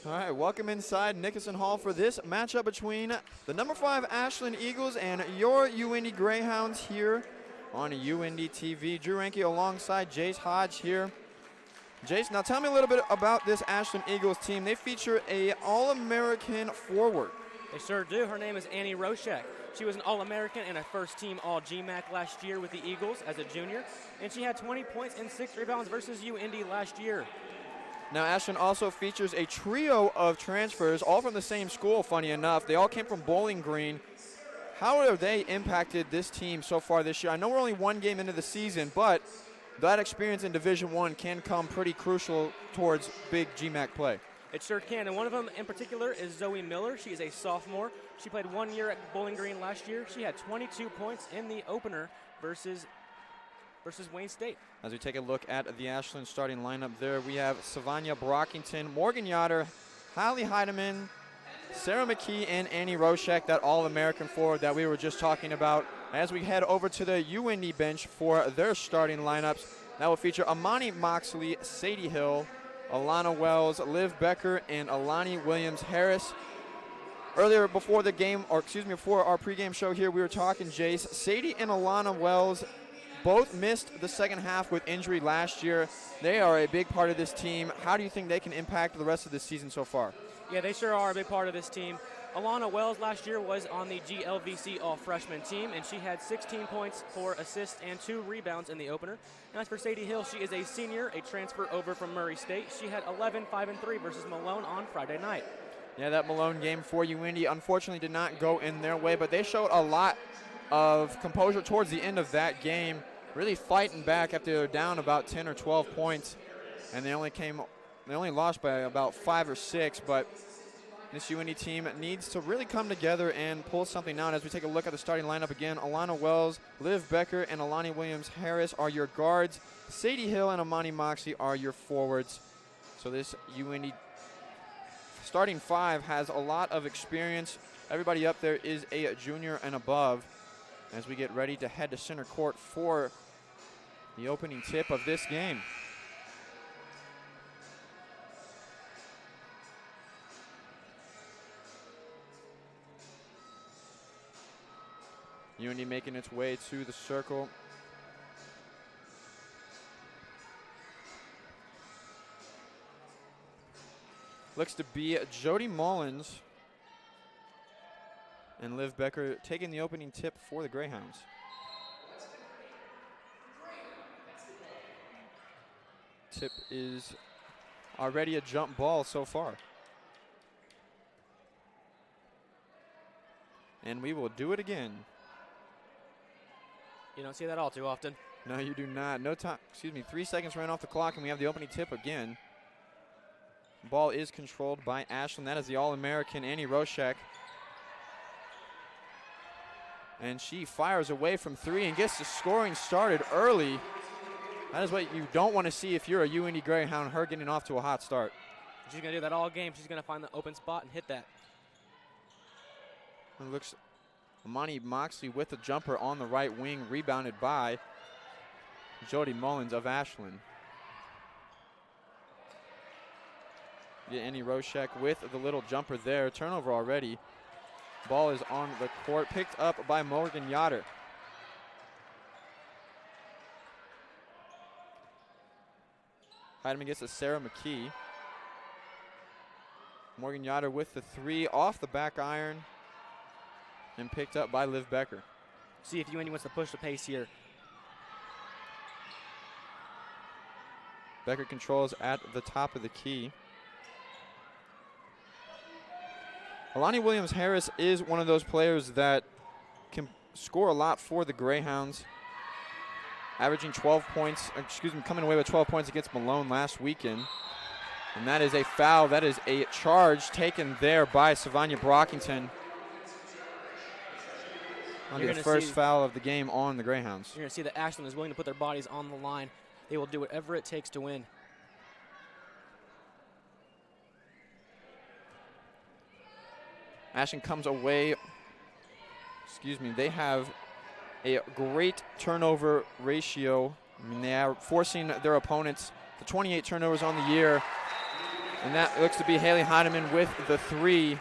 All right, welcome inside Nickerson Hall for this matchup between the number 5 Ashland Eagles and your UINDY Greyhounds here on UINDY TV. Drew Ranke alongside Jace Hodge here. Jace, now tell me a little bit about this Ashland Eagles team. They feature a All-American forward. They sure do. Her name is Annie Roshek. She was an All-American and a first-team All-GMAC last year with the Eagles as a junior, and she had 20 points and 6 rebounds versus UINDY last year. Now, Ashland also features a trio of transfers, all from the same school, funny enough. They all came from Bowling Green. How have they impacted this team so far this year? I know we're only one game into the season, but that experience in Division I can come pretty crucial towards big GMAC play. It sure can, and one of them in particular is Zoe Miller. She is a sophomore. She played 1 year at Bowling Green last year. She had 22 points in the opener versus Wayne State. As we take a look at the Ashland starting lineup there, we have Savannah Brockington, Morgan Yoder, Hallie Heidemann, Sarah McKee, and Annie Roshek, that All-American forward that we were just talking about. As we head over to the UINDY bench for their starting lineups, that will feature Amani Moxley, Sadie Hill, Alana Wells, Liv Becker, and Alani Williams-Harris. Earlier before the game, or excuse me, before our pregame show here, we were talking, Jace, Sadie and Alana Wells both missed the second half with injury last year. They are a big part of this team. How do you think they can impact the rest of the season so far? Yeah, they sure are a big part of this team. Alana Wells last year was on the GLVC All-Freshman team, and she had 16 points, 4 assists, and 2 rebounds in the opener. And as for Sadie Hill, she is a senior, a transfer over from Murray State. She had 11, 5, and 3 versus Malone on Friday night. Yeah, that Malone game for UINDY unfortunately did not go in their way, but they showed a lot of composure towards the end of that game, really fighting back after they were down about 10 or 12 points, and they only lost by about 5 or 6, but this UINDY team needs to really come together and pull something out. As we take a look at the starting lineup again, Alana Wells, Liv Becker, and Alani Williams-Harris are your guards. Sadie Hill and Amani Moxley are your forwards. So this UINDY starting 5 has a lot of experience. Everybody up there is a junior and above as we get ready to head to center court for the opening tip of this game. UINDY making its way to the circle. Looks to be Jody Mullins and Liv Becker taking the opening tip for the Greyhounds. Tip is already a jump ball so far. And we will do it again. You don't see that all too often. No, you do not. No time. Excuse me. 3 seconds ran off the clock, and we have the opening tip again. Ball is controlled by Ashland. That is the All-American Annie Roshek. And she fires away from 3 and gets the scoring started early. That is what you don't want to see if you're a UINDY Greyhound, her getting off to a hot start. She's going to do that all game. She's going to find the open spot and hit that. It looks Amani Moxley with the jumper on the right wing, rebounded by Jody Mullins of Ashland. Yeah, Annie Roshek with the little jumper there. Turnover already. Ball is on the court, picked up by Morgan Yoder. Heidemann gets to Sarah McKee. Morgan Yoder with the 3 off the back iron and picked up by Liv Becker. See if UINDY wants to push the pace here. Becker controls at the top of the key. Alani Williams-Harris is one of those players that can score a lot for the Greyhounds. Averaging 12 points, coming away with 12 points against Malone last weekend. And that is a foul. That is a charge taken there by Savannah Brockington. The first foul of the game on the Greyhounds. You're going to see that Ashland is willing to put their bodies on the line. They will do whatever it takes to win. Ashland comes away, they have a great turnover ratio. I mean, they are forcing their opponents to 28 turnovers on the year. And that looks to be Haley Heidemann with the 3,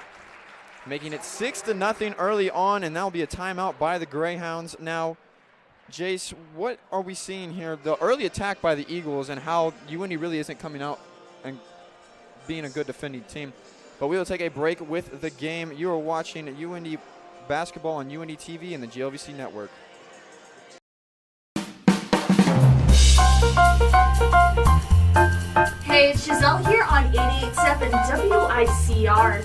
making it 6-0 early on, and that'll be a timeout by the Greyhounds. Now, Jace, what are we seeing here? The early attack by the Eagles and how UIndy really isn't coming out and being a good defending team. But we will take a break with the game. You are watching UIndy basketball on UIndy TV and the GLVC network. Hey, it's Giselle here on 88.7 WICR.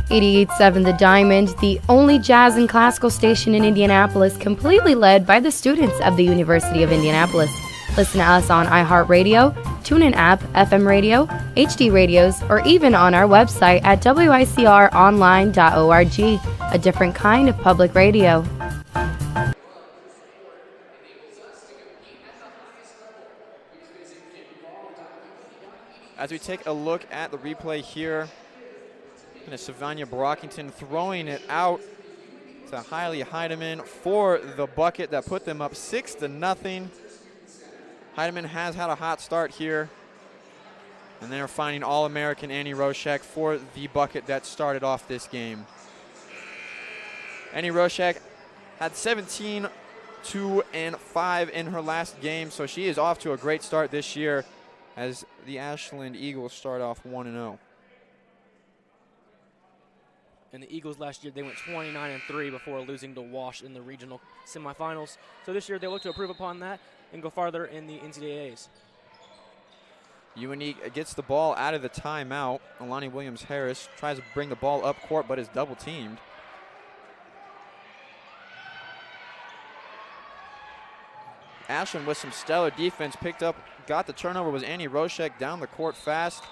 88.7 The Diamond, the only jazz and classical station in Indianapolis, completely led by the students of the University of Indianapolis. Listen to us on iHeartRadio, TuneIn app, FM radio, HD radios, or even on our website at wicronline.org, a different kind of public radio. As we take a look at the replay here, and Savannah Brockington throwing it out to Haley Heidemann for the bucket that put them up 6-0. Heidemann has had a hot start here, and they're finding All-American Annie Roshek for the bucket that started off this game. Annie Roshek had 17, 2, and 5 in her last game, so she is off to a great start this year as the Ashland Eagles start off 1-0. And the Eagles last year, they went 29-3 before losing to Wash in the regional semifinals. So this year they look to improve upon that and go farther in the NCAAs. UIndy gets the ball out of the timeout. Alani Williams-Harris tries to bring the ball up court but is double teamed. Ashland with some stellar defense picked up, got the turnover, was Annie Roshek down the court fast,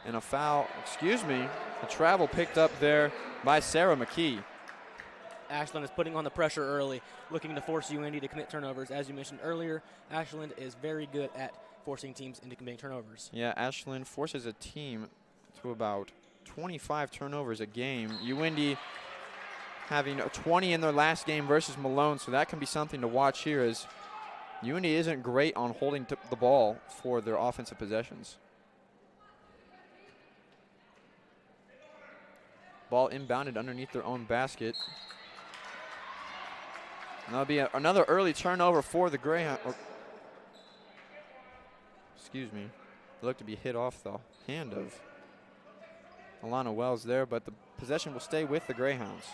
and a foul, a travel picked up there by Sarah McKee. Ashland is putting on the pressure early, looking to force UIndy to commit turnovers. As you mentioned earlier, Ashland is very good at forcing teams into committing turnovers. Yeah, Ashland forces a team to about 25 turnovers a game. UIndy having 20 in their last game versus Malone, so that can be something to watch here as UIndy isn't great on holding the ball for their offensive possessions. Ball inbounded underneath their own basket. And that'll be another early turnover for the Greyhound. Excuse me. They look to be hit off the hand of Alana Wells there, but the possession will stay with the Greyhounds.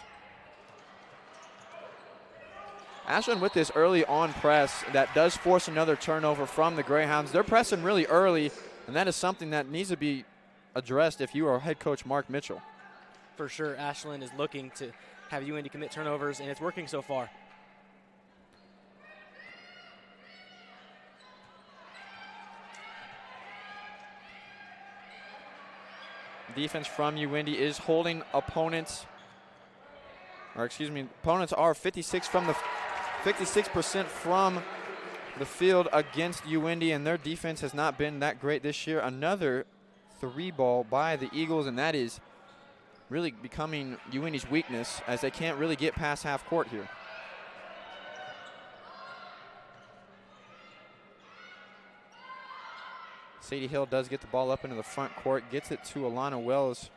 Ashland with this early on press that does force another turnover from the Greyhounds. They're pressing really early, and that is something that needs to be addressed if you are head coach Mark Mitchell. For sure, Ashland is looking to have UIndy commit turnovers, and it's working so far. Defense from UIndy is holding opponents, opponents are 56% from the field against UIndy, and their defense has not been that great this year. Another 3-ball by the Eagles, and that is really becoming UIndy's weakness as they can't really get past half court here. Sadie Hill does get the ball up into the front court, gets it to Alana Wells.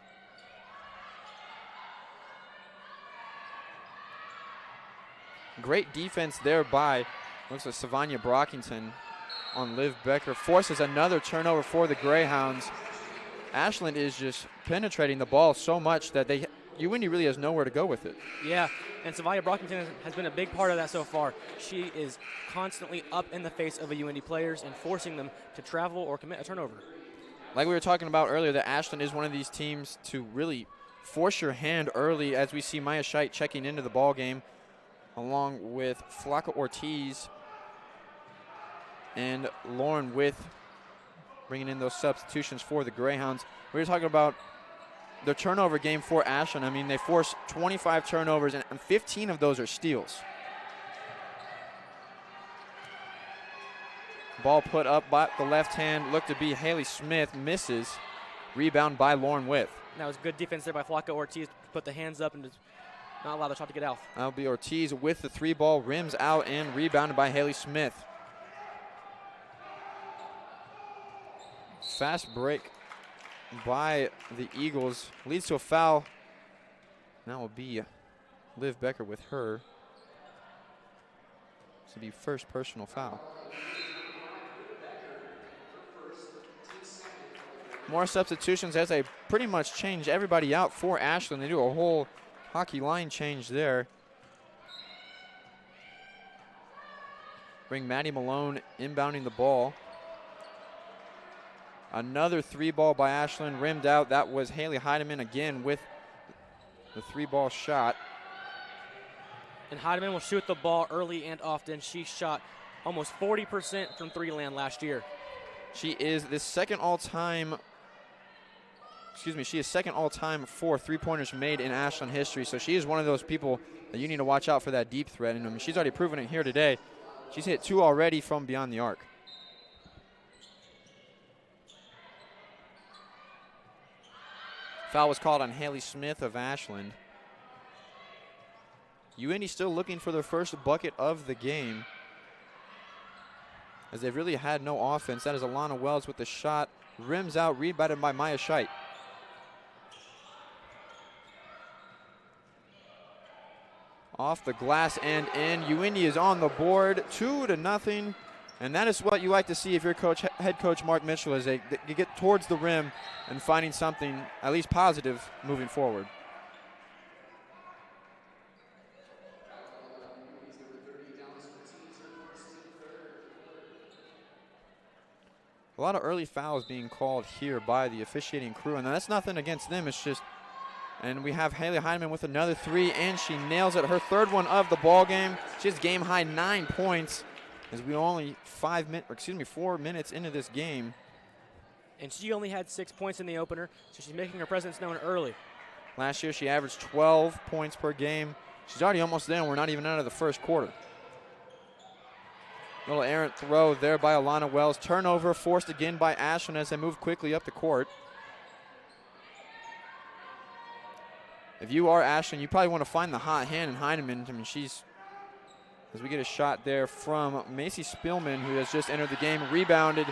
Great defense there by, looks like Savannah Brockington on Liv Becker. Forces another turnover for the Greyhounds. Ashland is just penetrating the ball so much that UIndy really has nowhere to go with it. Yeah, and Savannah Brockington has been a big part of that so far. She is constantly up in the face of the UIndy players and forcing them to travel or commit a turnover. Like we were talking about earlier, that Ashland is one of these teams to really force your hand early, as we see Maya Scheidt checking into the ball game along with Flocka Ortiz and Lauren With bringing in those substitutions for the Greyhounds. We were talking about the turnover game for Ashland. I mean, they force 25 turnovers, and 15 of those are steals. Ball put up by the left hand, looked to be Haley Smith, misses. Rebound by Lauren With. That was good defense there by Flocka Ortiz to put the hands up and not allow the shot to get out. That'll be Ortiz with the 3-ball, rims out and rebounded by Haley Smith. Fast break by the Eagles. Leads to a foul. That will be Liv Becker with her. This will be first personal foul. More substitutions as they pretty much change everybody out for Ashland. They do a whole hockey line change there. Bring Maddie Malone inbounding the ball. Another 3-ball by Ashland, rimmed out. That was Haley Heidemann again with the 3-ball shot. And Heidemann will shoot the ball early and often. She shot almost 40% from three land last year. She is the second all-time, she is second all-time for three-pointers made in Ashland history. So she is one of those people that you need to watch out for that deep threat. And I mean, she's already proven it here today. She's hit 2 already from beyond the arc. Foul was called on Haley Smith of Ashland. UIndy still looking for their first bucket of the game, as they've really had no offense. That is Alana Wells with the shot. Rims out, rebounded by Maya Scheit. Off the glass and in. UIndy is on the board, 2-0. And that is what you like to see if you're head coach Mark Mitchell, is they get towards the rim and finding something at least positive moving forward. A lot of early fouls being called here by the officiating crew, and that's nothing against them. It's just, and we have Haley Heidemann with another 3, and she nails it. Her third one of the ball game. She has game high 9 points, as we only 4 minutes into this game. And she only had 6 points in the opener, so she's making her presence known early. Last year she averaged 12 points per game. She's already almost there, and we're not even out of the first quarter. Little errant throw there by Alana Wells. Turnover forced again by Ashland as they move quickly up the court. If you are Ashland, you probably want to find the hot hand in Heinemann. I mean, as we get a shot there from Macy Spielman, who has just entered the game, rebounded,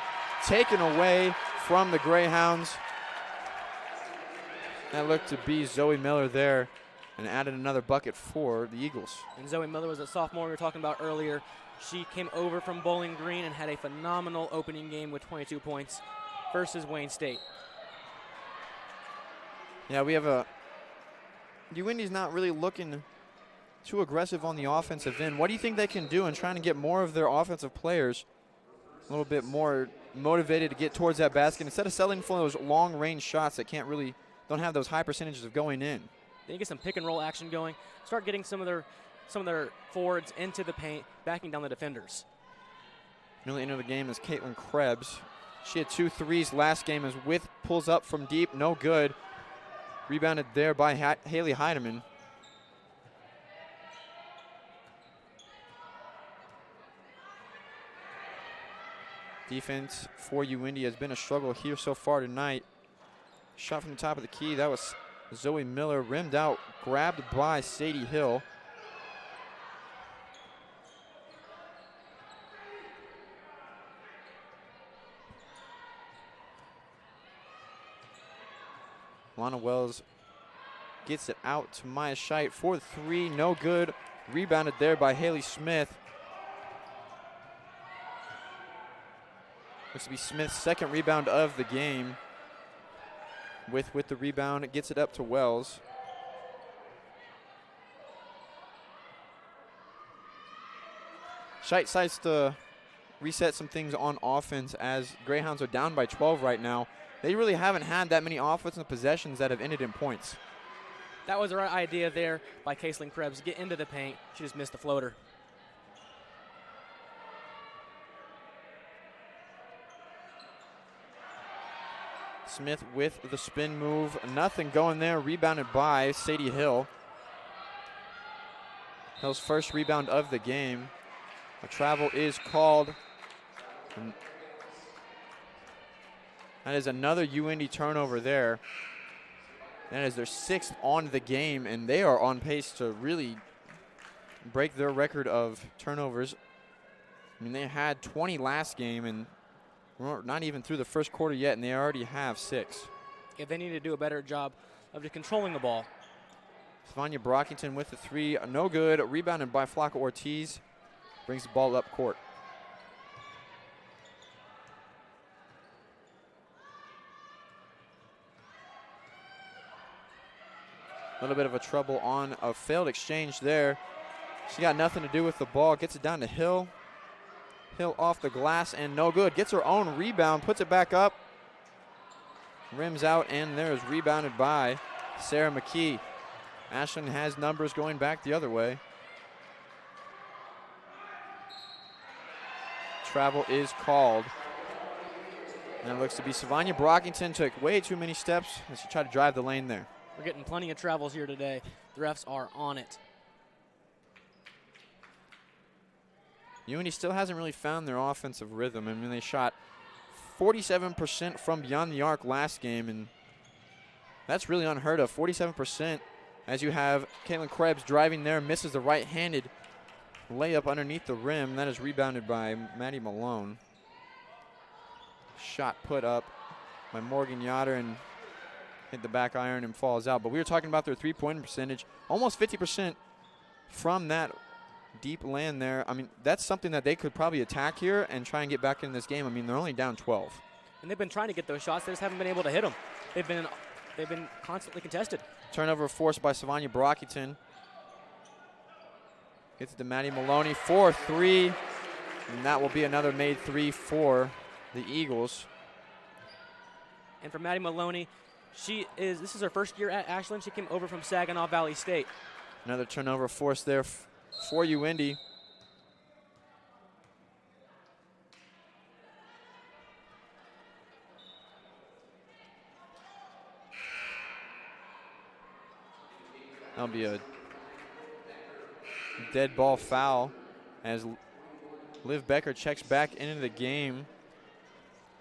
taken away from the Greyhounds. That looked to be Zoe Miller there, and added another bucket for the Eagles. And Zoe Miller was a sophomore we were talking about earlier. She came over from Bowling Green and had a phenomenal opening game with 22 points versus Wayne State. Yeah, we have UIndy's not really looking too aggressive on the offensive end. What do you think they can do in trying to get more of their offensive players a little bit more motivated to get towards that basket instead of settling for those long-range shots that don't have those high percentages of going in? They get some pick-and-roll action going. Start getting some of their forwards into the paint, backing down the defenders. Nearly into the game is Caitlin Krebs. She had 2 threes last game as With pulls up from deep, no good. Rebounded there by Haley Heidemann. Defense for UIndy has been a struggle here so far tonight. Shot from the top of the key, that was Zoe Miller, rimmed out, grabbed by Sadie Hill. Lana Wells gets it out to Maya Scheit for 3, no good. Rebounded there by Haley Smith. Looks to be Smith's second rebound of the game. With the rebound, it gets it up to Wells. Scheit decides to reset some things on offense as Greyhounds are down by 12 right now. They really haven't had that many offensive possessions that have ended in points. That was the right idea there by Caitlin Krebs. Get into the paint. She just missed the floater. Smith with the spin move. Nothing going there. Rebounded by Sadie Hill. Hill's first rebound of the game. A travel is called. And that is another UIndy turnover there. That is their 6th on the game, and they are on pace to really break their record of turnovers. I mean, they had 20 last game, and we're not even through the first quarter yet, and they already have 6. if they need to do a better job of just controlling the ball. Savannah Brockington with the three, no good. Rebounded by Flocka Ortiz. Brings the ball up court. A little bit of a trouble on a failed exchange there. She got nothing to do with the ball. Gets it down to Hill. Hill off the glass and no good. Gets her own rebound, puts it back up. Rims out, and there is rebounded by Sarah McKee. Ashland has numbers going back the other way. Travel is called. And it looks to be Savannah Brockington took way too many steps as she tried to drive the lane there. We're getting plenty of travels here today. The refs are on it. UINDY still hasn't really found their offensive rhythm. I mean, they shot 47% from beyond the arc last game, and that's really unheard of. 47% as you have Caitlin Krebs driving there, misses the right-handed layup underneath the rim. That is rebounded by Maddie Malone. Shot put up by Morgan Yoder and hit the back iron and falls out. But we were talking about their three-point percentage, almost 50% from that deep land there. I mean, that's something that they could probably attack here and try and get back in this game. I mean, they're only down 12. And they've been trying to get those shots. They just haven't been able to hit them. They've been constantly contested. Turnover forced by Savannah Brockington. Gets it to Maddie Maloney, 4-3. And that will be another made three for the Eagles. And for Maddie Maloney, this is her first year at Ashland. She came over from Saginaw Valley State. Another turnover forced there for UINDY. That'll be a dead ball foul as Liv Becker checks back into the game.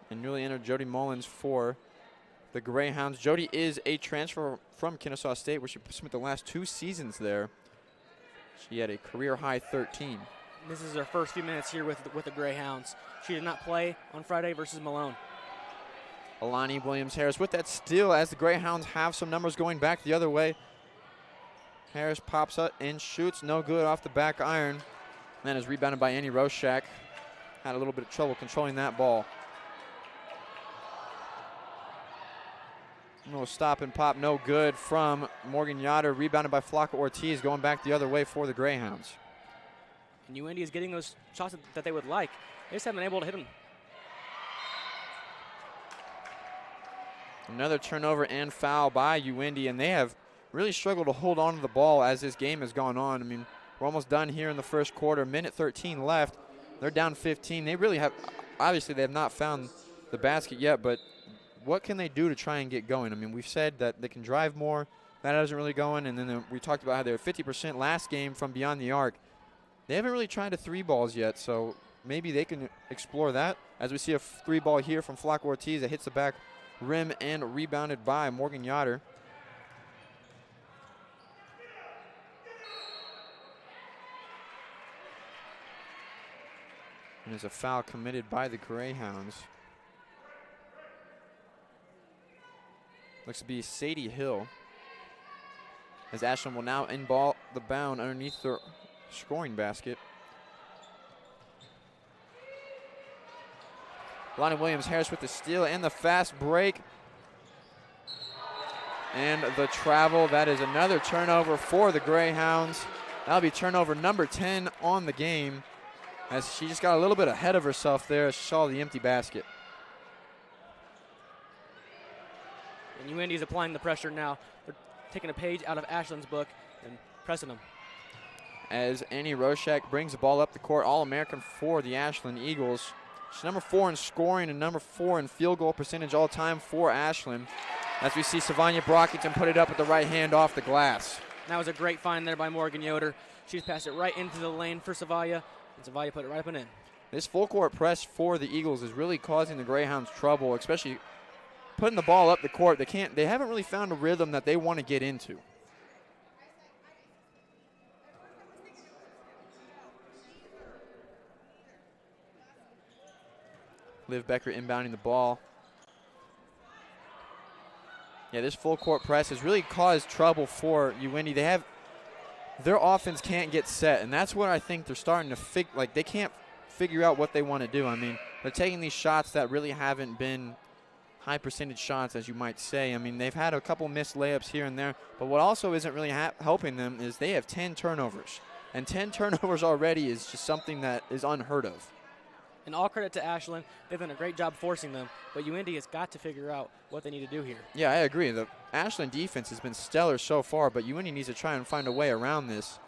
And newly entered Jody Mullins for the Greyhounds. Jody is a transfer from Kennesaw State, where she spent the last 2 seasons there. She had a career-high 13. This is her first few minutes here with the Greyhounds. She did not play on Friday versus Malone. Alani Williams-Harris with that steal as the Greyhounds have some numbers going back the other way. Harris pops up and shoots, no good off the back iron. And then is rebounded by Annie Roshak. Had a little bit of trouble controlling that ball. No stop and pop, no good from Morgan Yoder. Rebounded by Flocka Ortiz, going back the other way for the Greyhounds. And UINDY is getting those shots that they would like. They just haven't been able to hit them. Another turnover and foul by UINDY, and they have really struggled to hold on to the ball as this game has gone on. I mean, we're almost done here in the first quarter. Minute 13 left. They're down 15. They really have, obviously they have not found the basket yet, but what can they do to try and get going? I mean, we've said that they can drive more. That isn't really going. And then we talked about how they were 50% last game from beyond the arc. They haven't really tried a three balls yet, so maybe they can explore that. As we see a three ball here from Flocka Ortiz that hits the back rim and rebounded by Morgan Yoder. And there's a foul committed by the Greyhounds. Looks to be Sadie Hill. As Ashland will now inball the bound underneath their scoring basket. Lonnie Williams-Harris with the steal and the fast break. And the travel. That is another turnover for the Greyhounds. That'll be turnover number 10 on the game, as she just got a little bit ahead of herself there as she saw the empty basket. And UINDY is applying the pressure now. They're taking a page out of Ashland's book and pressing them. As Annie Roshak brings the ball up the court, All-American for the Ashland Eagles. She's number 4 in scoring and number 4 in field goal percentage all time for Ashland. As we see Savannah Brockington put it up with the right hand off the glass. That was a great find there by Morgan Yoder. She's passed it right into the lane for Savannah, and Savannah put it right up and in. This full court press for the Eagles is really causing the Greyhounds trouble, especially putting the ball up the court. They haven't really found a rhythm that they want to get into. Liv Becker inbounding the ball. Yeah, this full court press has really caused trouble for UINDY. Their offense can't get set, and that's what I think they're starting to they can't figure out what they want to do. I mean, they're taking these shots that really haven't been high percentage shots, as you might say. I mean, they've had a couple missed layups here and there, but what also isn't really helping them is they have 10 turnovers. And 10 turnovers already is just something that is unheard of. And all credit to Ashland. They've done a great job forcing them, but UINDY has got to figure out what they need to do here. Yeah, I agree. The Ashland defense has been stellar so far, but UINDY needs to try and find a way around this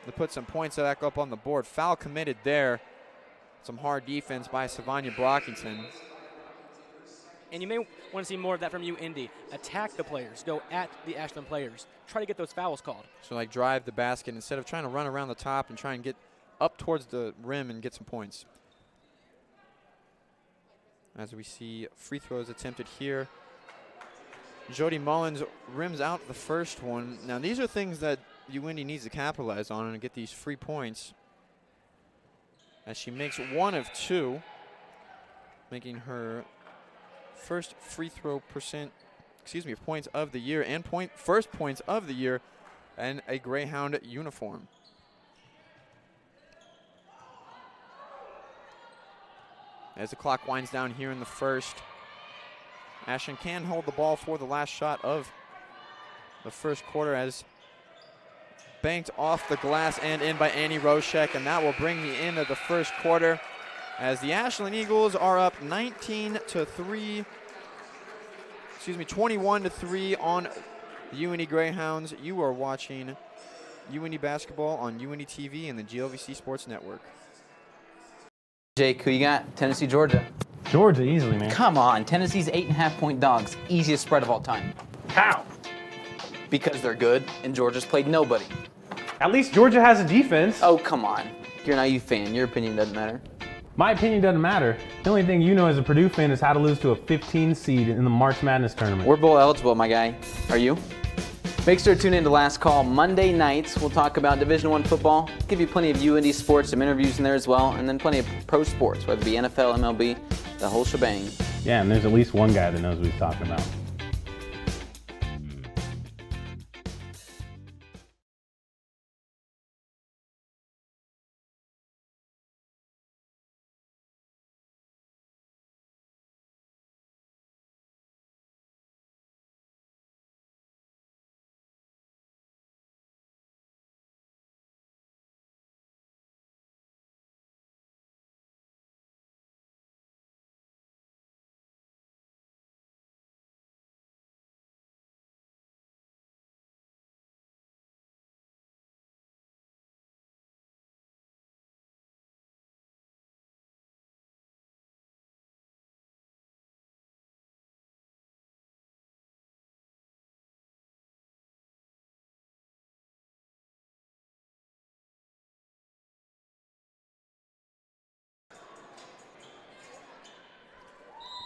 to put some points back up on the board. Foul committed there. Some hard defense by Savanya Brockington. And you may want to see more of that from UINDY. Attack the players. Go at the Ashland players. Try to get those fouls called. So, like, drive the basket instead of trying to run around the top and try and get up towards the rim and get some points. As we see free throws attempted here. Jody Mullins rims out the first one. Now, these are things that UINDY needs to capitalize on and get these free points. As she makes 1 of 2, making her first free throw points of the year and first points of the year and a Greyhound uniform. As the clock winds down here in the first, Ashland can hold the ball for the last shot of the first quarter, as banked off the glass and in by Annie Roshek, and that will bring the end of the first quarter as the Ashland Eagles are up 21-3 on the UINDY Greyhounds. You are watching UINDY basketball on UINDY TV and the GLVC Sports Network. Jake, who you got? Tennessee, Georgia. Georgia, easily, man. Come on, Tennessee's 8.5-point dogs. Easiest spread of all time. How? Because they're good, and Georgia's played nobody. At least Georgia has a defense. Oh, come on. You're a naive fan. Your opinion doesn't matter. My opinion doesn't matter. The only thing you know as a Purdue fan is how to lose to a 15 seed in the March Madness tournament. We're bowl eligible, my guy. Are you? Make sure to tune in to Last Call Monday nights. We'll talk about Division I football, give you plenty of UINDY sports, some interviews in there as well, and then plenty of pro sports, whether it be NFL, MLB, the whole shebang. Yeah, and there's at least one guy that knows what he's talking about.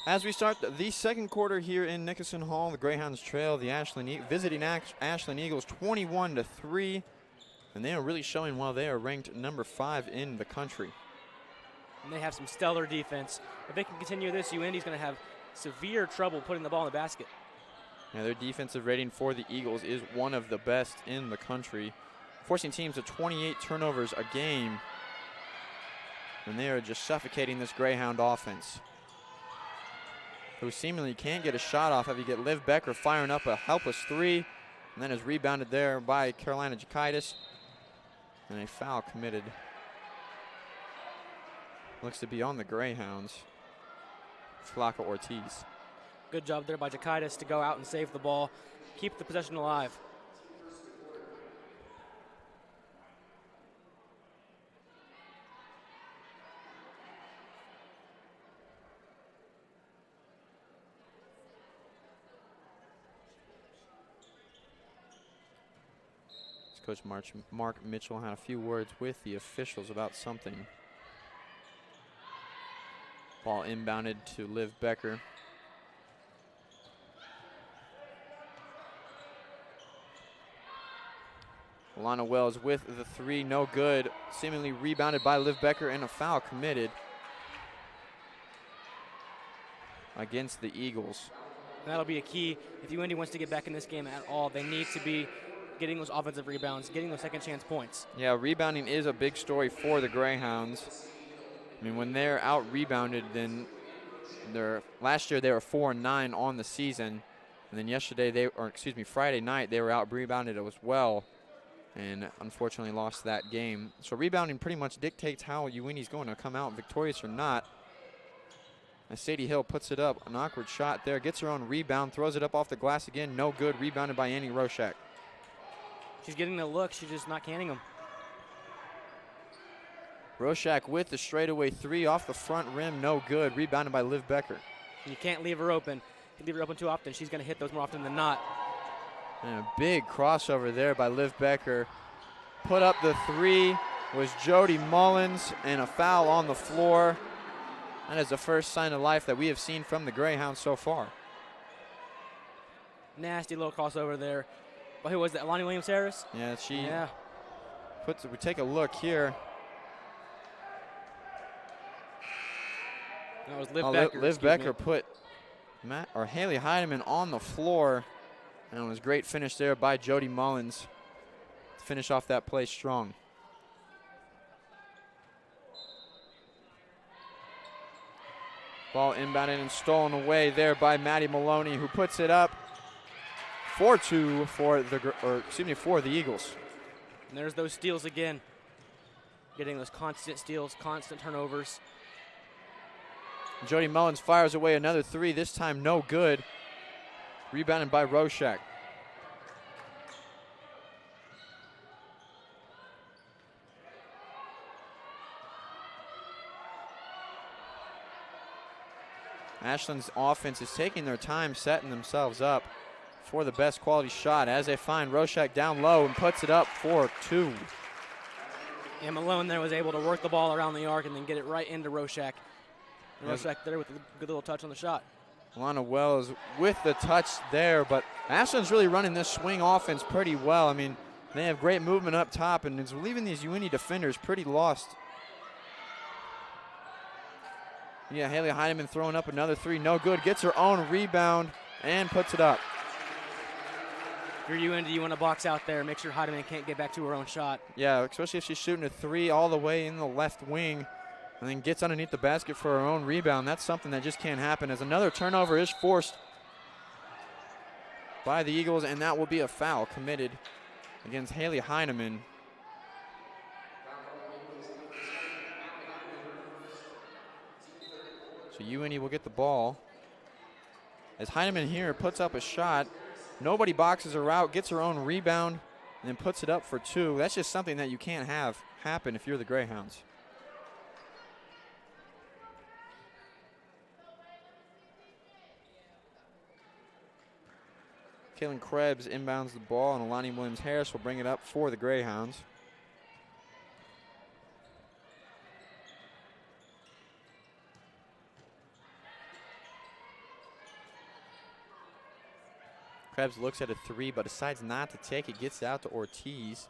As we start the second quarter here in Nickerson Hall, the Greyhounds trail the visiting Ashland Eagles 21-3, and they are really showing well. They are ranked number 5 in the country. And they have some stellar defense. If they can continue this, UINDY's going to have severe trouble putting the ball in the basket. Yeah, their defensive rating for the Eagles is one of the best in the country, forcing teams to 28 turnovers a game, and they are just suffocating this Greyhound offense, who seemingly can't get a shot off. Have you get Liv Becker firing up a helpless 3, and then is rebounded there by Carolina Jakaitis, and a foul committed. Looks to be on the Greyhounds. Flaca Ortiz. Good job there by Jakaitis to go out and save the ball, keep the possession alive. Coach Mark Mitchell had a few words with the officials about something. Ball inbounded to Liv Becker. Alana Wells with the 3, no good. Seemingly rebounded by Liv Becker, and a foul committed against the Eagles. And that'll be a key. If UIndy wants to get back in this game at all, they need to be getting those offensive rebounds, getting those second chance points. Yeah, rebounding is a big story for the Greyhounds. I mean, when they're out rebounded, then last year they were 4-9 on the season, and then Friday night they were out rebounded as well, and unfortunately lost that game. So rebounding pretty much dictates how UIndy's going to come out victorious or not. As Sadie Hill puts it up, an awkward shot there, gets her own rebound, throws it up off the glass again, no good, rebounded by Annie Roshak. She's getting the look, she's just not canning them. Roshak with the straightaway 3 off the front rim, no good, rebounded by Liv Becker. And you can't leave her open. If you leave her open too often, she's going to hit those more often than not. And a big crossover there by Liv Becker. Put up the 3 was Jody Mullins, and a foul on the floor. That is the first sign of life that we have seen from the Greyhounds so far. Nasty little crossover there. Well, who was that, Lonnie Williams-Harris? Yeah, we take a look here. That was Liv Becker. Liv Becker put Haley Heidemann on the floor, and it was a great finish there by Jody Mullins to finish off that play strong. Ball inbounded and stolen away there by Maddie Maloney, who puts it up 4-2 for the Eagles. And there's those steals again. Getting those constant steals, constant turnovers. Jody Mullins fires away another 3, this time no good. Rebounded by Roshak. Ashland's offense is taking their time setting themselves up for the best quality shot as they find Roshak down low and puts it up for 2. And Malone there was able to work the ball around the arc and then get it right into Roshak. And Roshak there with a good little touch on the shot. Alana Wells with the touch there, but Ashland's really running this swing offense pretty well. I mean, they have great movement up top, and it's leaving these UIndy defenders pretty lost. Yeah, Haley Heidemann throwing up another 3, no good. Gets her own rebound and puts it up. If you're UIndy, you want to box out there, make sure Heidemann can't get back to her own shot. Yeah, especially if she's shooting a 3 all the way in the left wing and then gets underneath the basket for her own rebound. That's something that just can't happen, as another turnover is forced by the Eagles, and that will be a foul committed against Haley Heinemann. So UIndy will get the ball. As Heinemann here puts up a shot, nobody boxes her out, gets her own rebound, and then puts it up for 2. That's just something that you can't have happen if you're the Greyhounds. Kaylin Krebs inbounds the ball, and Alani Williams-Harris will bring it up for the Greyhounds. Krebs looks at a 3, but decides not to take it. Gets out to Ortiz.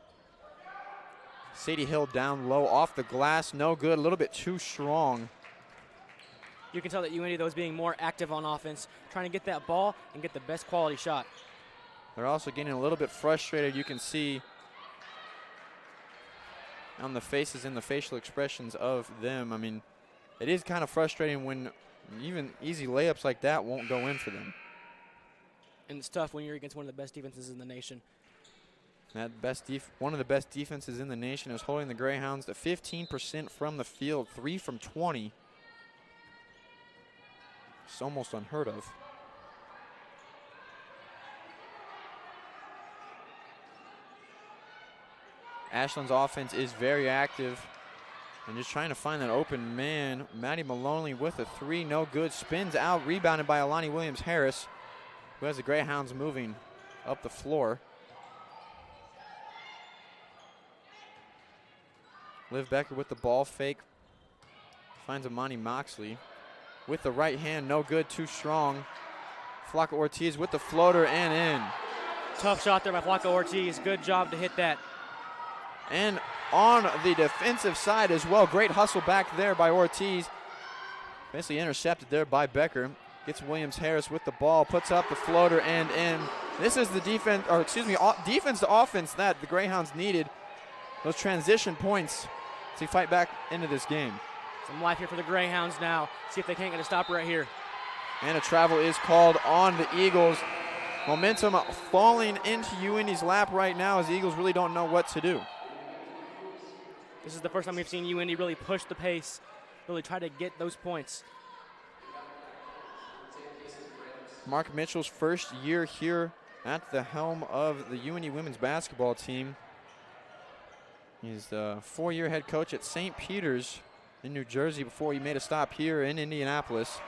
Sadie Hill down low off the glass. No good. A little bit too strong. You can tell that UIndy, though, is being more active on offense, trying to get that ball and get the best quality shot. They're also getting a little bit frustrated. You can see on the faces and the facial expressions of them. I mean, it is kind of frustrating when even easy layups like that won't go in for them. And it's tough when you're against one of the best defenses in the nation. That one of the best defenses in the nation is holding the Greyhounds to 15% from the field, 3 from 20. It's almost unheard of. Ashland's offense is very active and just trying to find that open man. Maddie Maloney with a 3, no good. Spins out, rebounded by Alani Williams-Harris, who has the Greyhounds moving up the floor. Liv Becker with the ball fake. Finds Amani Moxley. With the right hand, no good, too strong. Flocka Ortiz with the floater and in. Tough shot there by Flocka Ortiz. Good job to hit that. And on the defensive side as well, great hustle back there by Ortiz. Basically intercepted there by Becker. Gets Williams-Harris with the ball, puts up the floater and in. This is the defense to offense that the Greyhounds needed. Those transition points to fight back into this game. Some life here for the Greyhounds now. See if they can't get a stop right here. And a travel is called on the Eagles. Momentum falling into UIndy's lap right now as the Eagles really don't know what to do. This is the first time we've seen UIndy really push the pace, really try to get those points. Mark Mitchell's first year here at the helm of the UIndy women's basketball team. He's the 4-year head coach at St. Peter's in New Jersey before he made a stop here in Indianapolis.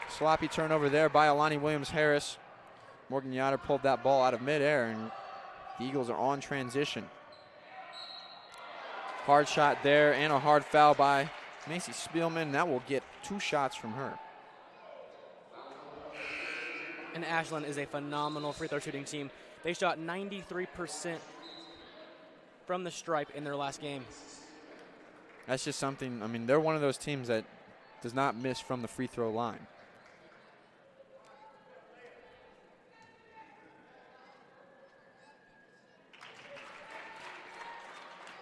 Sloppy turnover there by Alani Williams-Harris. Morgan Yoder pulled that ball out of midair, and the Eagles are on transition. Hard shot there and a hard foul by Macy Spielman. That will get 2 shots from her. And Ashland is a phenomenal free throw shooting team. They shot 93% from the stripe in their last game. That's just something, I mean, they're one of those teams that does not miss from the free throw line.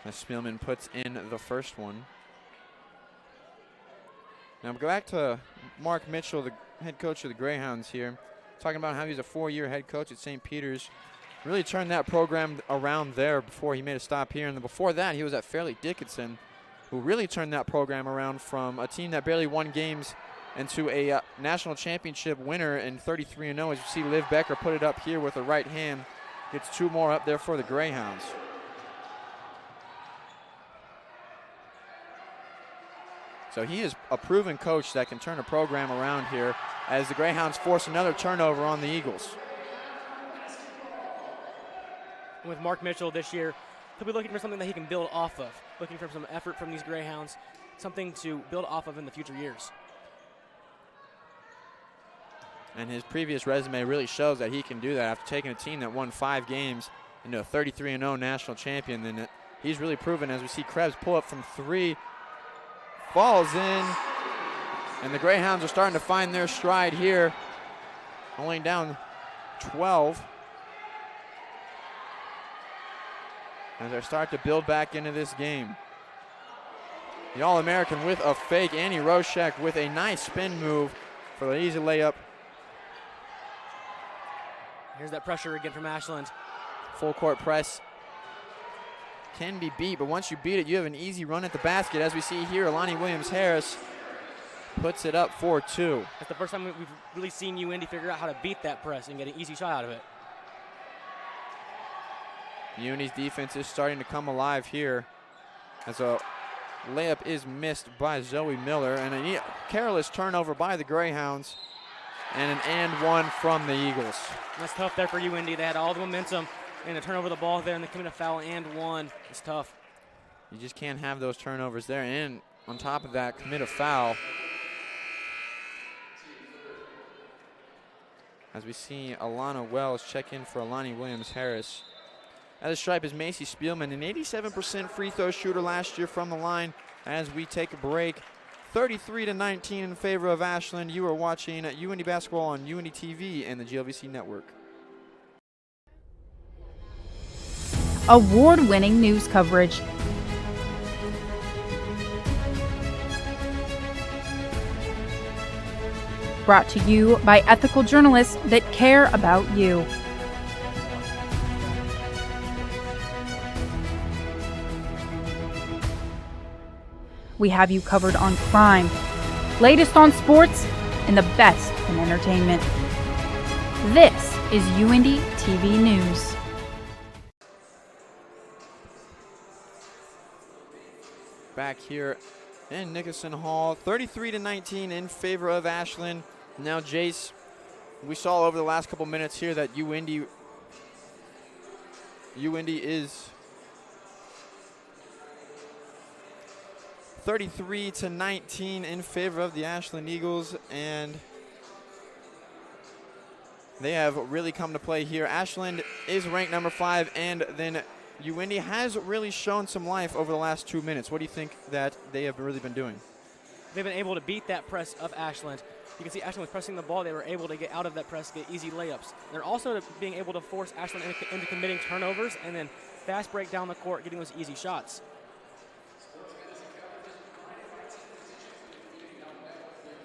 As Spielman puts in the first one. Now go back to Mark Mitchell, the head coach of the Greyhounds here, talking about how he's a 4-year head coach at St. Peter's. Really turned that program around there before he made a stop here. And then before that, he was at Fairleigh Dickinson, who really turned that program around from a team that barely won games into a national championship winner and 33-0. As you see Liv Becker put it up here with the right hand. Gets 2 more up there for the Greyhounds. So he is a proven coach that can turn a program around here as the Greyhounds force another turnover on the Eagles. With Mark Mitchell this year, he'll be looking for something that he can build off of, looking for some effort from these Greyhounds, something to build off of in the future years. And his previous resume really shows that he can do that after taking a team that won 5 games into a 33-0 national champion. Then he's really proven, as we see Krebs pull up from 3, falls in, and the Greyhounds are starting to find their stride here, only down 12. As they start to build back into this game. The All-American with a fake. Annie Roshek with a nice spin move for the easy layup. Here's that pressure again from Ashland. Full court press can be beat, but once you beat it, you have an easy run at the basket. As we see here, Alani Williams-Harris puts it up for 2. That's the first time we've really seen UIndy figure out how to beat that press and get an easy shot out of it. UIndy's defense is starting to come alive here as a layup is missed by Zoe Miller, and a careless turnover by the Greyhounds, and an and 1 from the Eagles. That's tough there for UIndy. They had all the momentum, and to turn over the ball there and they commit a foul and 1. It's tough. You just can't have those turnovers there, and on top of that, commit a foul. As we see Alana Wells check in for Alani Williams-Harris. At the stripe is Macy Spielman, an 87% free throw shooter last year from the line. As we take a break, 33-19 in favor of Ashland. You are watching UIndy basketball on UIndy TV and the GLVC network. Award-winning news coverage. Brought to you by ethical journalists that care about you. We have you covered on crime, latest on sports, and the best in entertainment. This is UIndy TV News. Back here in Nickerson Hall, 33-19 in favor of Ashland. Now, Jace, we saw over the last couple minutes here that UIndy is 33-19 in favor of the Ashland Eagles, and they have really come to play here. Ashland is ranked number 5, and then UIndy has really shown some life over the last 2 minutes. What do you think that they have really been doing? They've been able to beat that press of Ashland. You can see Ashland was pressing the ball. They were able to get out of that press, get easy layups. They're also being able to force Ashland into committing turnovers and then fast break down the court, getting those easy shots.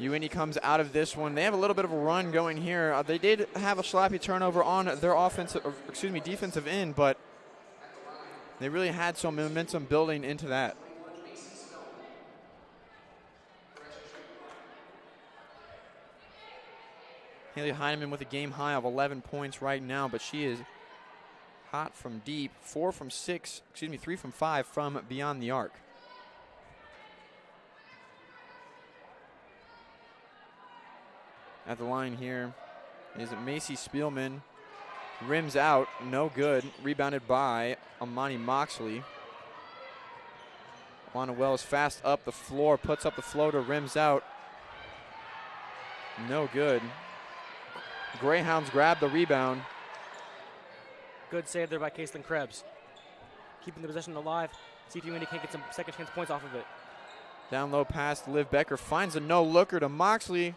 UINDY comes out of this one. They have a little bit of a run going here. They did have a sloppy turnover on their defensive end, but they really had some momentum building into that. Haley Heineman with a game high of 11 points right now, but she is hot from deep. 3 from 5 from beyond the arc. At the line here is Macy Spielman. Rims out, no good. Rebounded by Amani Moxley. Alana Wells fast up the floor, puts up the floater, rims out. No good. Greyhounds grab the rebound. Good save there by Caitlin Krebs. Keeping the possession alive. See if UINDY can't get some second chance points off of it. Down low pass to Liv Becker. Finds a no-looker to Moxley.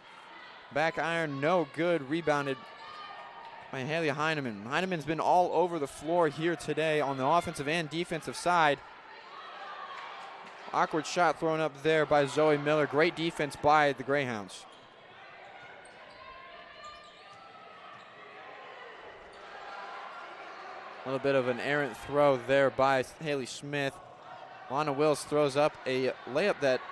Back iron, no good. Rebounded by Haley Heineman. Heineman's been all over the floor here today on the offensive and defensive side. Awkward shot thrown up there by Zoe Miller. Great defense by the Greyhounds. A little bit of an errant throw there by Haley Smith. Lana Wills throws up a layup that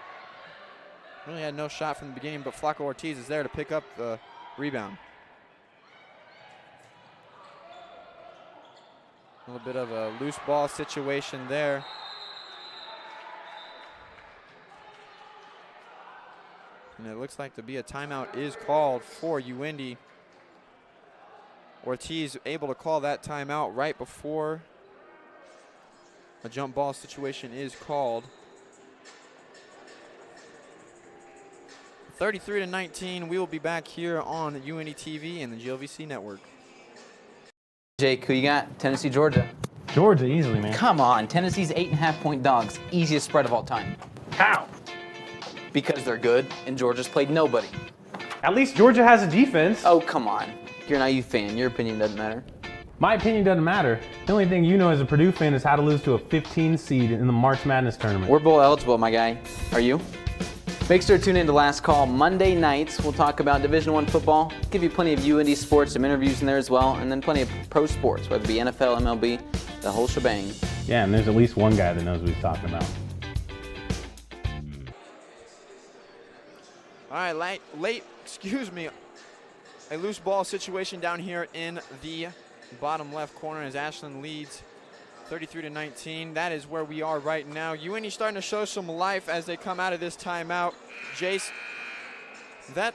really had no shot from the beginning, but Flaco Ortiz is there to pick up the rebound. A little bit of a loose ball situation there. And it looks like to be a timeout is called for UINDY. Ortiz able to call that timeout right before a jump ball situation is called. 33-19, we will be back here on UINDY TV and the GLVC network. Jake, who you got? Tennessee, Georgia. Georgia, easily, man. Come on, Tennessee's 8.5-point dogs. Easiest spread of all time. How? Because they're good, and Georgia's played nobody. At least Georgia has a defense. Oh, come on. You're an IU fan. Your opinion doesn't matter. My opinion doesn't matter. The only thing you know as a Purdue fan is how to lose to a 15 seed in the March Madness tournament. We're bowl eligible, my guy. Are you? Make sure to tune in to Last Call Monday nights. We'll talk about Division I football, give you plenty of UINDY sports, some interviews in there as well, and then plenty of pro sports, whether it be NFL, MLB, the whole shebang. Yeah, and there's at least one guy that knows what he's talking about. All right, a loose ball situation down here in the bottom left corner as Ashland leads 33-19. That is where we are right now. UINDY starting to show some life as they come out of this timeout. Jace, that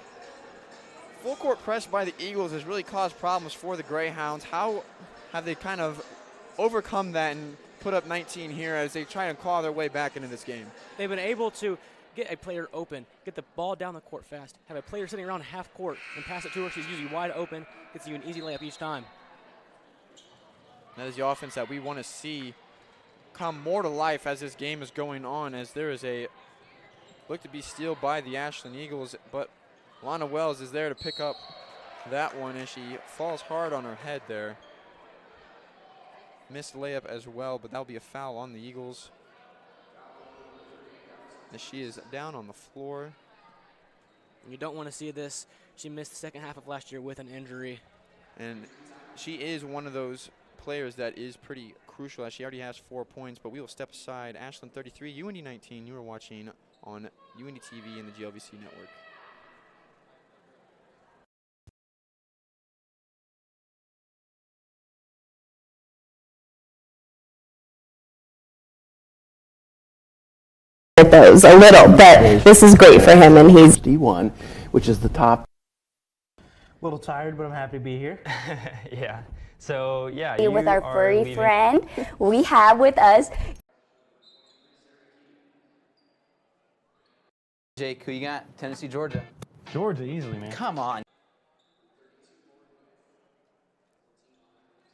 full court press by the Eagles has really caused problems for the Greyhounds. How have they kind of overcome that and put up 19 here as they try to claw their way back into this game? They've been able to get a player open, get the ball down the court fast, have a player sitting around half court and pass it to her. She's usually wide open, gets you an easy layup each time. That is the offense that we want to see come more to life as this game is going on, as there is a look to be steal by the Ashland Eagles, but Lana Wells is there to pick up that one as she falls hard on her head there. Missed layup as well, but that'll be a foul on the Eagles as she is down on the floor. You don't want to see this. She missed the second half of last year with an injury. And she is one of those players that is pretty crucial as she already has 4 points, but we will step aside. Ashland 33, UINDY 19. You are watching on UINDY TV and the GLVC network. Those a little, but this is great for him, and he's D1, which is the top. A little tired, but I'm happy to be here. Yeah. So yeah, with our furry friend, we have with us Jake, who you got? Tennessee, Georgia. Georgia, easily, man. Come on.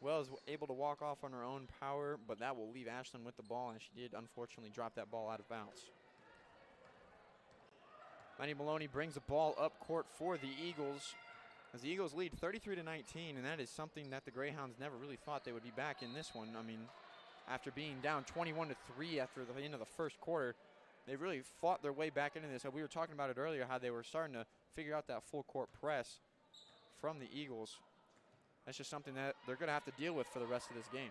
Wells able to walk off on her own power, but that will leave Ashland with the ball, and she did unfortunately drop that ball out of bounds. Maddie Maloney brings the ball up court for the Eagles, as the Eagles lead 33-19, and that is something that the Greyhounds never really thought they would be back in this one. I mean, after being down 21-3 after the end of the first quarter, they really fought their way back into this. So we were talking about it earlier, how they were starting to figure out that full court press from the Eagles. That's just something that they're going to have to deal with for the rest of this game.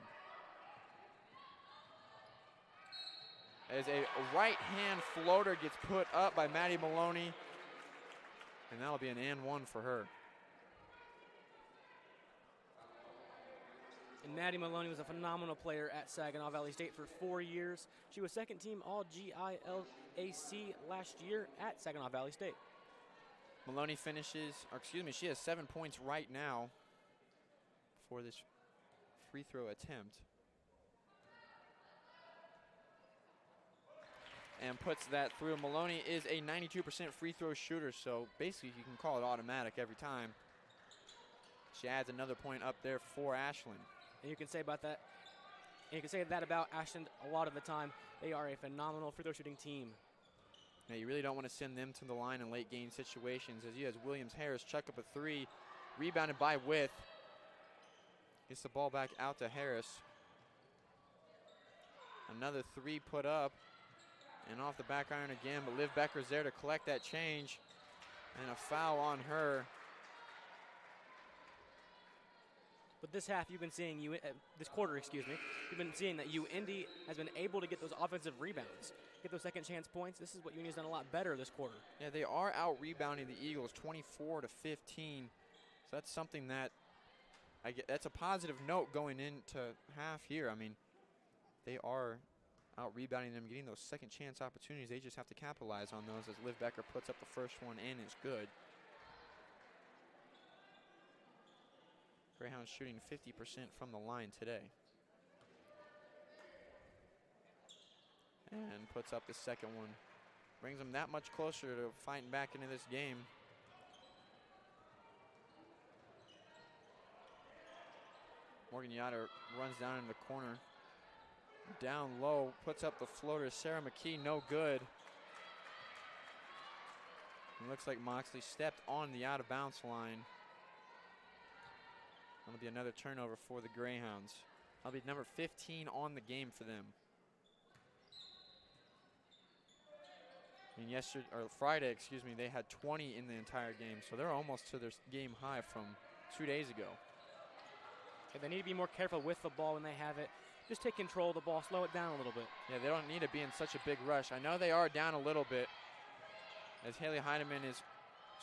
As a right-hand floater gets put up by Maddie Maloney, and that'll be an and one for her. And Maddie Maloney was a phenomenal player at Saginaw Valley State for 4 years. She was second team All-GILAC last year at Saginaw Valley State. Maloney finishes, or excuse me, she has 7 points right now for this free throw attempt. And puts that through. Maloney is a 92% free throw shooter, so basically you can call it automatic every time. She adds another point up there for Ashland. And you can say about that, and you can say that about Ashland a lot of the time. They are a phenomenal free throw shooting team. Now you really don't want to send them to the line in late game situations, as you has Williams-Harris chuck up a three, rebounded by With. Gets the ball back out to Harris. Another three put up, and off the back iron again, but Liv Becker's there to collect that change, and a foul on her. But this half, you've been seeing, this quarter, excuse me, you've been seeing that UIndy has been able to get those offensive rebounds, get those second chance points. This is what UIndy's done a lot better this quarter. Yeah, they are out rebounding the Eagles 24-15. So that's something that that's a positive note going into half here. I mean, they are out rebounding them, getting those second chance opportunities. They just have to capitalize on those, as Liv Becker puts up the first one and is good. Greyhounds shooting 50% from the line today. And puts up the second one. Brings them that much closer to fighting back into this game. Morgan Yoder runs down in the corner. Down low, puts up the floater. Sarah McKee, no good. It looks like Moxley stepped on the out of bounds line. That'll be another turnover for the Greyhounds. That'll be number 15 on the game for them. And Friday, excuse me, they had 20 in the entire game, so they're almost to their game high from 2 days ago. Okay, they need to be more careful with the ball when they have it. Just take control of the ball, slow it down a little bit. Yeah, they don't need to be in such a big rush. I know they are down a little bit, as Haley Heidemann is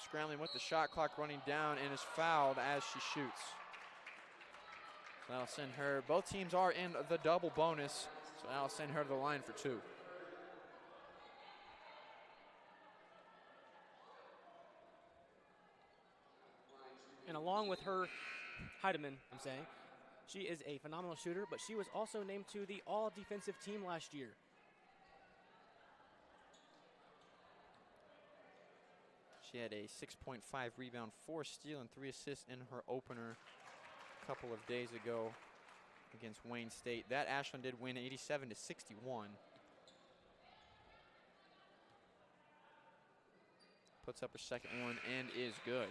scrambling with the shot clock running down and is fouled as she shoots. So that'll send her, both teams are in the double bonus, so that'll send her to the line for two. And along with her, Heidemann, I'm saying, she is a phenomenal shooter, but she was also named to the all-defensive team last year. She had a 6.5 rebound, 4 steal, and 3 assists in her opener a couple of days ago against Wayne State. That Ashland did win 87-61. Puts up her second one and is good.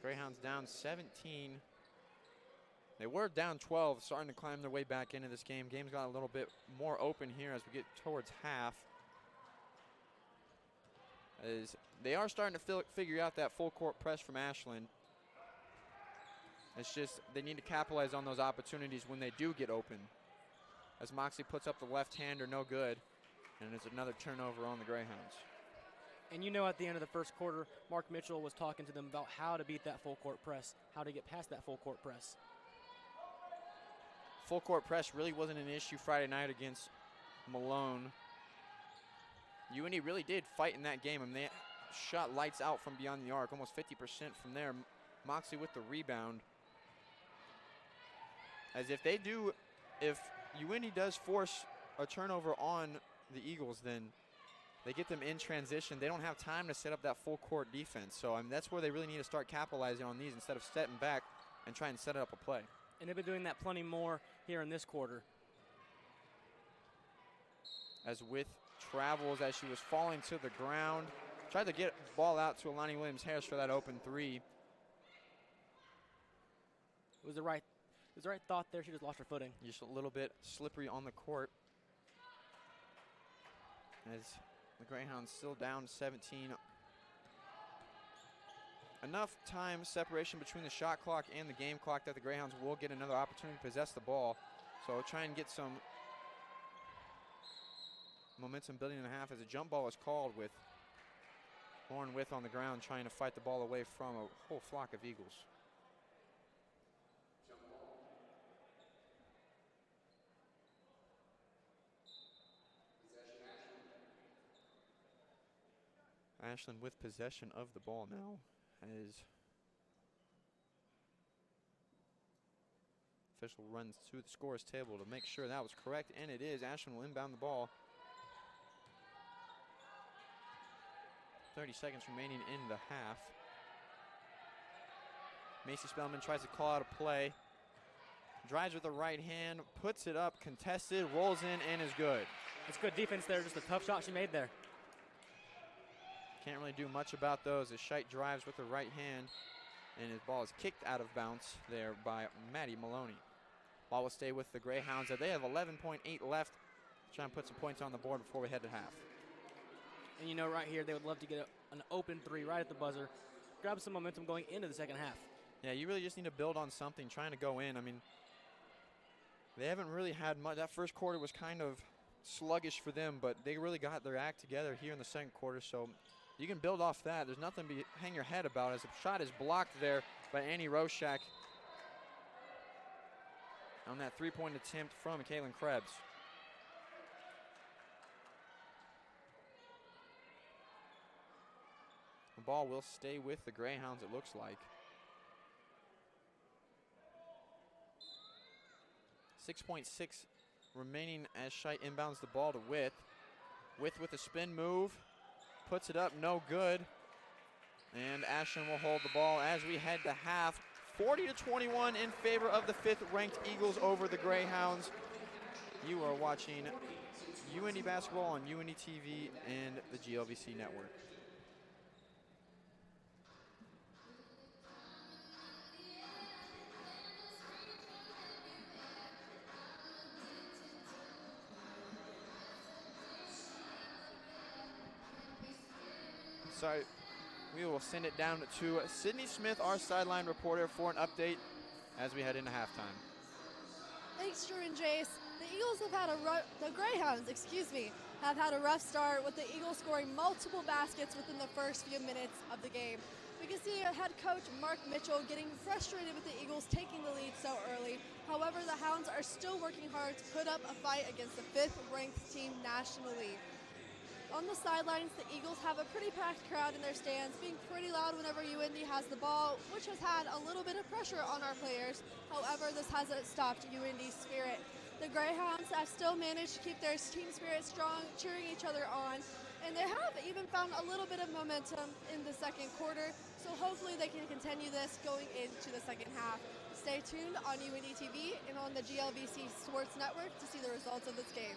Greyhounds down 17. They were down 12, starting to climb their way back into this game. Game's got a little bit more open here as we get towards half. As they are starting to figure out that full court press from Ashland. It's just they need to capitalize on those opportunities when they do get open. As Moxley puts up the left-hander, no good. And it's another turnover on the Greyhounds. And you know, at the end of the first quarter, Mark Mitchell was talking to them about how to beat that full court press, how to get past that full court press. Full court press really wasn't an issue Friday night against Malone. UIndy really did fight in that game. I mean, they shot lights out from beyond the arc, almost 50% from there. Moxley with the rebound. As if UIndy does force a turnover on the Eagles, then they get them in transition. They don't have time to set up that full court defense. So I mean, that's where they really need to start capitalizing on these instead of stepping back and try and set up a play. And they've been doing that plenty more here in this quarter. As With travels as she was falling to the ground. Tried to get the ball out to Alani Williams-Harris for that open three. It was the right thought there. She just lost her footing. Just a little bit slippery on the court. As the Greyhounds still down 17. Enough time separation between the shot clock and the game clock that the Greyhounds will get another opportunity to possess the ball. So try and get some momentum building in a half as a jump ball is called with Lauren With on the ground trying to fight the ball away from a whole flock of Eagles. Ashland with possession of the ball now as official runs to the scores table to make sure that was correct, and it is. Ashland will inbound the ball. 30 seconds remaining in the half. Macy Spellman tries to call out a play. Drives with the right hand, puts it up, contested, rolls in, and is good. It's good defense there, just a tough shot she made there. Can't really do much about those as Scheidt drives with the right hand, and his ball is kicked out of bounds there by Maddie Maloney. Ball will stay with the Greyhounds. They have 11.8 left. Try and put some points on the board before we head to half. And you know right here, they would love to get an open three right at the buzzer. Grab some momentum going into the second half. Yeah, you really just need to build on something, trying to go in. I mean, they haven't really had much. That first quarter was kind of sluggish for them, but they really got their act together here in the second quarter. So you can build off that. There's nothing to hang your head about as the shot is blocked there by Annie Roshak on that three-point attempt from Kaylin Krebs. The ball will stay with the Greyhounds, it looks like. 6.6 remaining as Scheidt inbounds the ball to With. With a spin move. Puts it up, no good. And Ashland will hold the ball as we head to half. 40-21 in favor of the 5th-ranked Eagles over the Greyhounds. You are watching UINDY basketball on UINDY TV and the GLVC network. So we will send it down to Sydney Smith, our sideline reporter, for an update as we head into halftime. Thanks, Drew and Jace. The Greyhounds, have had a rough start with the Eagles scoring multiple baskets within the first few minutes of the game. We can see head coach Mark Mitchell getting frustrated with the Eagles taking the lead so early. However, the Hounds are still working hard to put up a fight against the 5th-ranked team nationally. On the sidelines, the Eagles have a pretty packed crowd in their stands, being pretty loud whenever UINDY has the ball, which has had a little bit of pressure on our players. However, this hasn't stopped UINDY's spirit. The Greyhounds have still managed to keep their team spirit strong, cheering each other on, and they have even found a little bit of momentum in the second quarter, so hopefully they can continue this going into the second half. Stay tuned on UINDY TV and on the GLVC Sports Network to see the results of this game.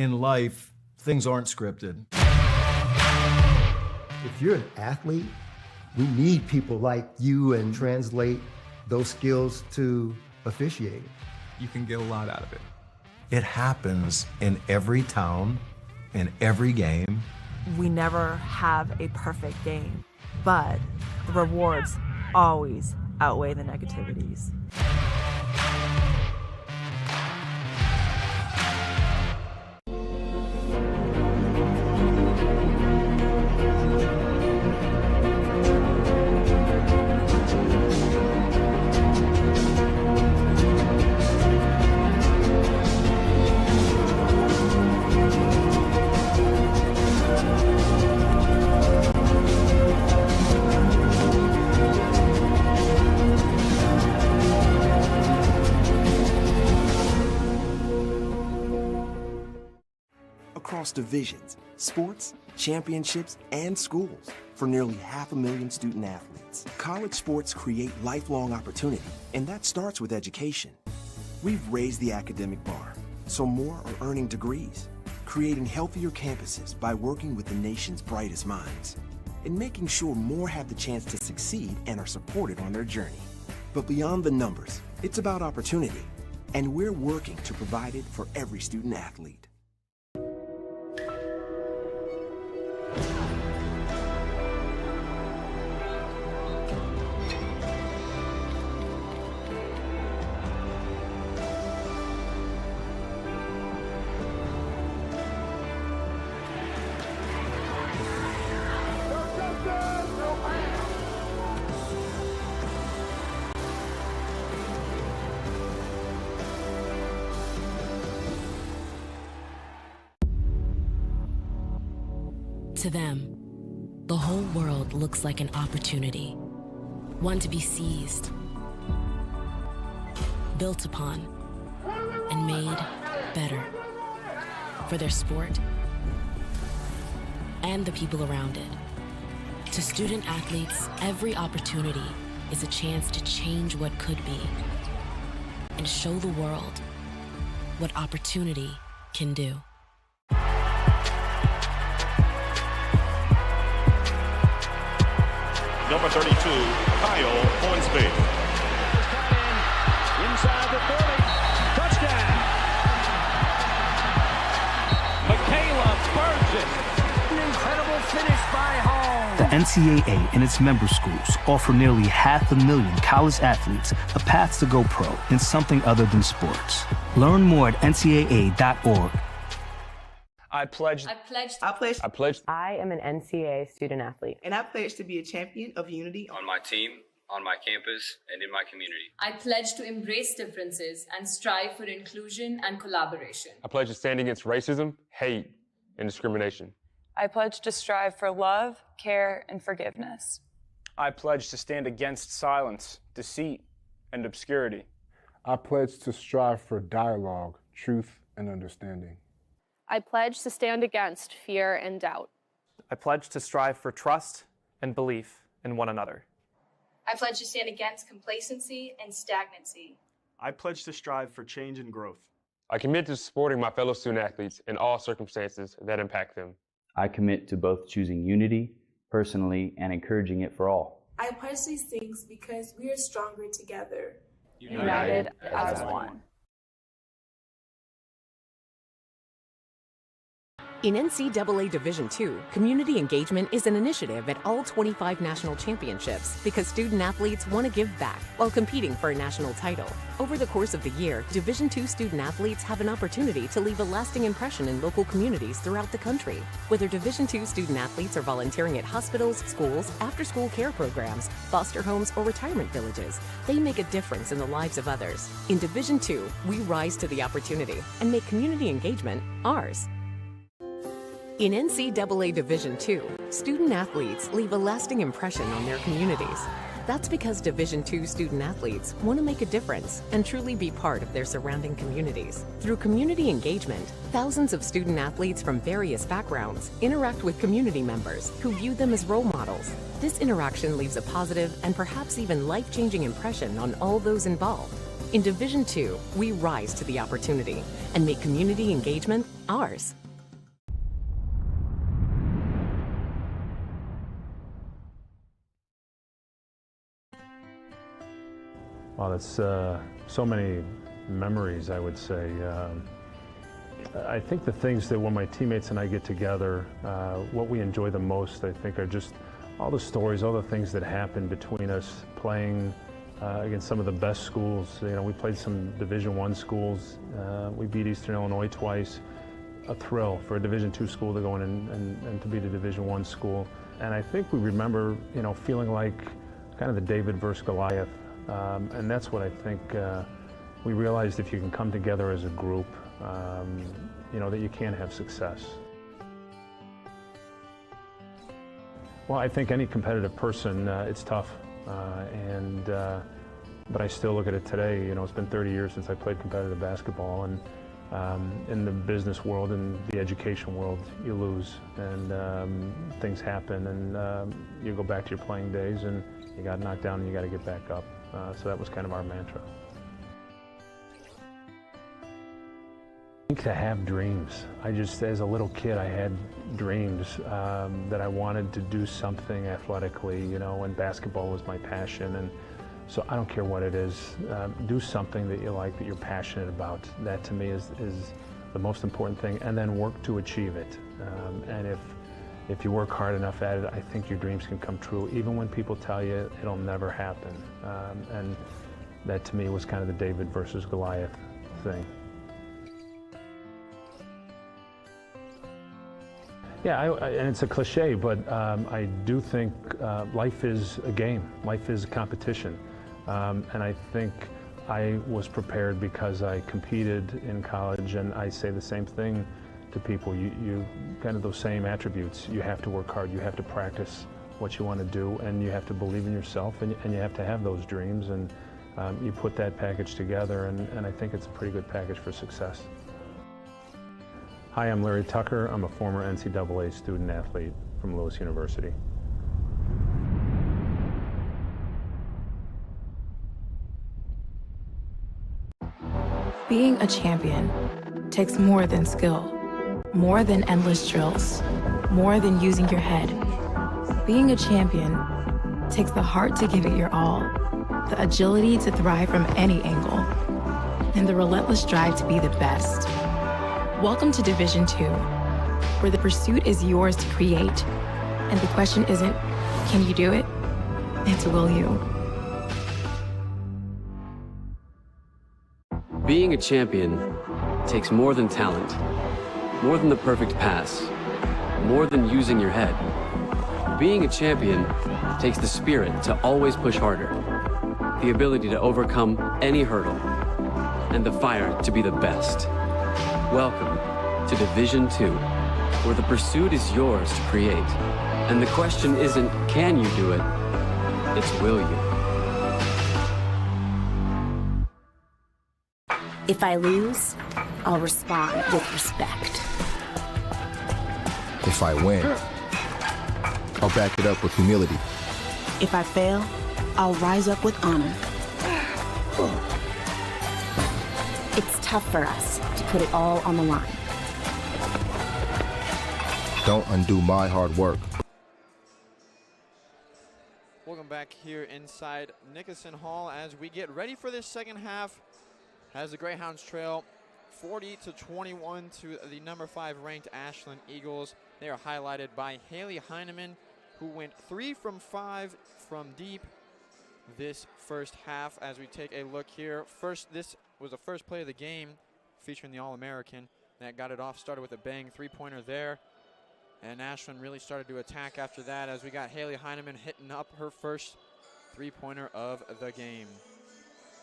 in life, things aren't scripted. If you're an athlete, we need people like you and translate those skills to officiating. You can get a lot out of it. It happens in every town, in every game. We never have a perfect game, but the rewards always outweigh the negativities. Across divisions, sports, championships, and schools for nearly 500,000 student athletes. College sports create lifelong opportunity, and that starts with education. We've raised the academic bar, so more are earning degrees, creating healthier campuses by working with the nation's brightest minds, and making sure more have the chance to succeed and are supported on their journey. But beyond the numbers, it's about opportunity, and we're working to provide it for every student athlete. To them, the whole world looks like an opportunity, one to be seized, built upon, and made better for their sport and the people around it. To student athletes, every opportunity is a chance to change what could be and show the world what opportunity can do. Number 32, Kyle Hornsby. Inside the 30, touchdown. Michaela Burgess. An incredible finish by Holmes. The NCAA and its member schools offer nearly 500,000 college athletes a path to go pro in something other than sports. Learn more at ncaa.org. I pledge. I am an NCAA student athlete. And I pledge to be a champion of unity on my team, on my campus, and in my community. I pledge to embrace differences and strive for inclusion and collaboration. I pledge to stand against racism, hate, and discrimination. I pledge to strive for love, care, and forgiveness. I pledge to stand against silence, deceit, and obscurity. I pledge to strive for dialogue, truth, and understanding. I pledge to stand against fear and doubt. I pledge to strive for trust and belief in one another. I pledge to stand against complacency and stagnancy. I pledge to strive for change and growth. I commit to supporting my fellow student athletes in all circumstances that impact them. I commit to both choosing unity personally and encouraging it for all. I pledge these things because we are stronger together. United as one. In NCAA Division II, community engagement is an initiative at all 25 national championships because student athletes want to give back while competing for a national title. Over the course of the year, Division II student athletes have an opportunity to leave a lasting impression in local communities throughout the country. Whether Division II student athletes are volunteering at hospitals, schools, after-school care programs, foster homes, or retirement villages, they make a difference in the lives of others. In Division II, we rise to the opportunity and make community engagement ours. In NCAA Division II, student athletes leave a lasting impression on their communities. That's because Division II student athletes want to make a difference and truly be part of their surrounding communities. Through community engagement, thousands of student athletes from various backgrounds interact with community members who view them as role models. This interaction leaves a positive and perhaps even life-changing impression on all those involved. In Division II, we rise to the opportunity and make community engagement ours. Well, it's so many memories, I would say. I think the things that when my teammates and I get together, what we enjoy the most, I think, are just all the stories, all the things that happen between us playing against some of the best schools. You know, we played some Division I schools. We beat Eastern Illinois twice. A thrill for a Division II school to go in and to beat a Division I school. And I think we remember, you know, feeling like kind of the David versus Goliath. And that's what I think we realized, if you can come together as a group, you know, that you can have success. Well, I think any competitive person, it's tough. But I still look at it today. You know, it's been 30 years since I played competitive basketball, and in the business world and the education world, you lose, and things happen, and you go back to your playing days, and you got knocked down, and you got to get back up. So that was kind of our mantra. I think to have dreams. I just, as a little kid, I had dreams that I wanted to do something athletically, you know, and basketball was my passion. And so I don't care what it is, do something that you like, that you're passionate about. That to me is the most important thing, and then work to achieve it. And if you work hard enough at it, I think your dreams can come true, even when people tell you it'll never happen. And that to me was kind of the David versus Goliath thing. Yeah, and it's a cliche, but I do think life is a game. Life is a competition. And I think I was prepared because I competed in college, and I say the same thing to people. You kind of those same attributes. You have to work hard, you have to practice what you want to do, and you have to believe in yourself, and you have to have those dreams, and you put that package together, and I think it's a pretty good package for success. Hi, I'm Larry Tucker. I'm a former NCAA student athlete from Lewis University. Being a champion takes more than skill, more than endless drills, more than using your head. Being a champion takes the heart to give it your all, the agility to thrive from any angle, and the relentless drive to be the best. Welcome to Division II, where the pursuit is yours to create, and the question isn't, can you do it? It's, will you? Being a champion takes more than talent, more than the perfect pass, more than using your head. Being a champion takes the spirit to always push harder, the ability to overcome any hurdle, and the fire to be the best. Welcome to Division II, where the pursuit is yours to create. And the question isn't, can you do it? It's, will you? If I lose, I'll respond with respect. If I win, I'll back it up with humility. If I fail, I'll rise up with honor. It's tough for us to put it all on the line. Don't undo my hard work. Welcome back here inside Nickerson Hall as we get ready for this second half. As the Greyhounds trail 40-21 to the number 5 ranked Ashland Eagles. They are highlighted by Haley Heineman, who went 3 from 5 from deep this first half. As we take a look here, this was the first play of the game featuring the All-American. That got it off, started with a bang 3-pointer there. And Ashland really started to attack after that as we got Haley Heineman hitting up her first 3-pointer of the game.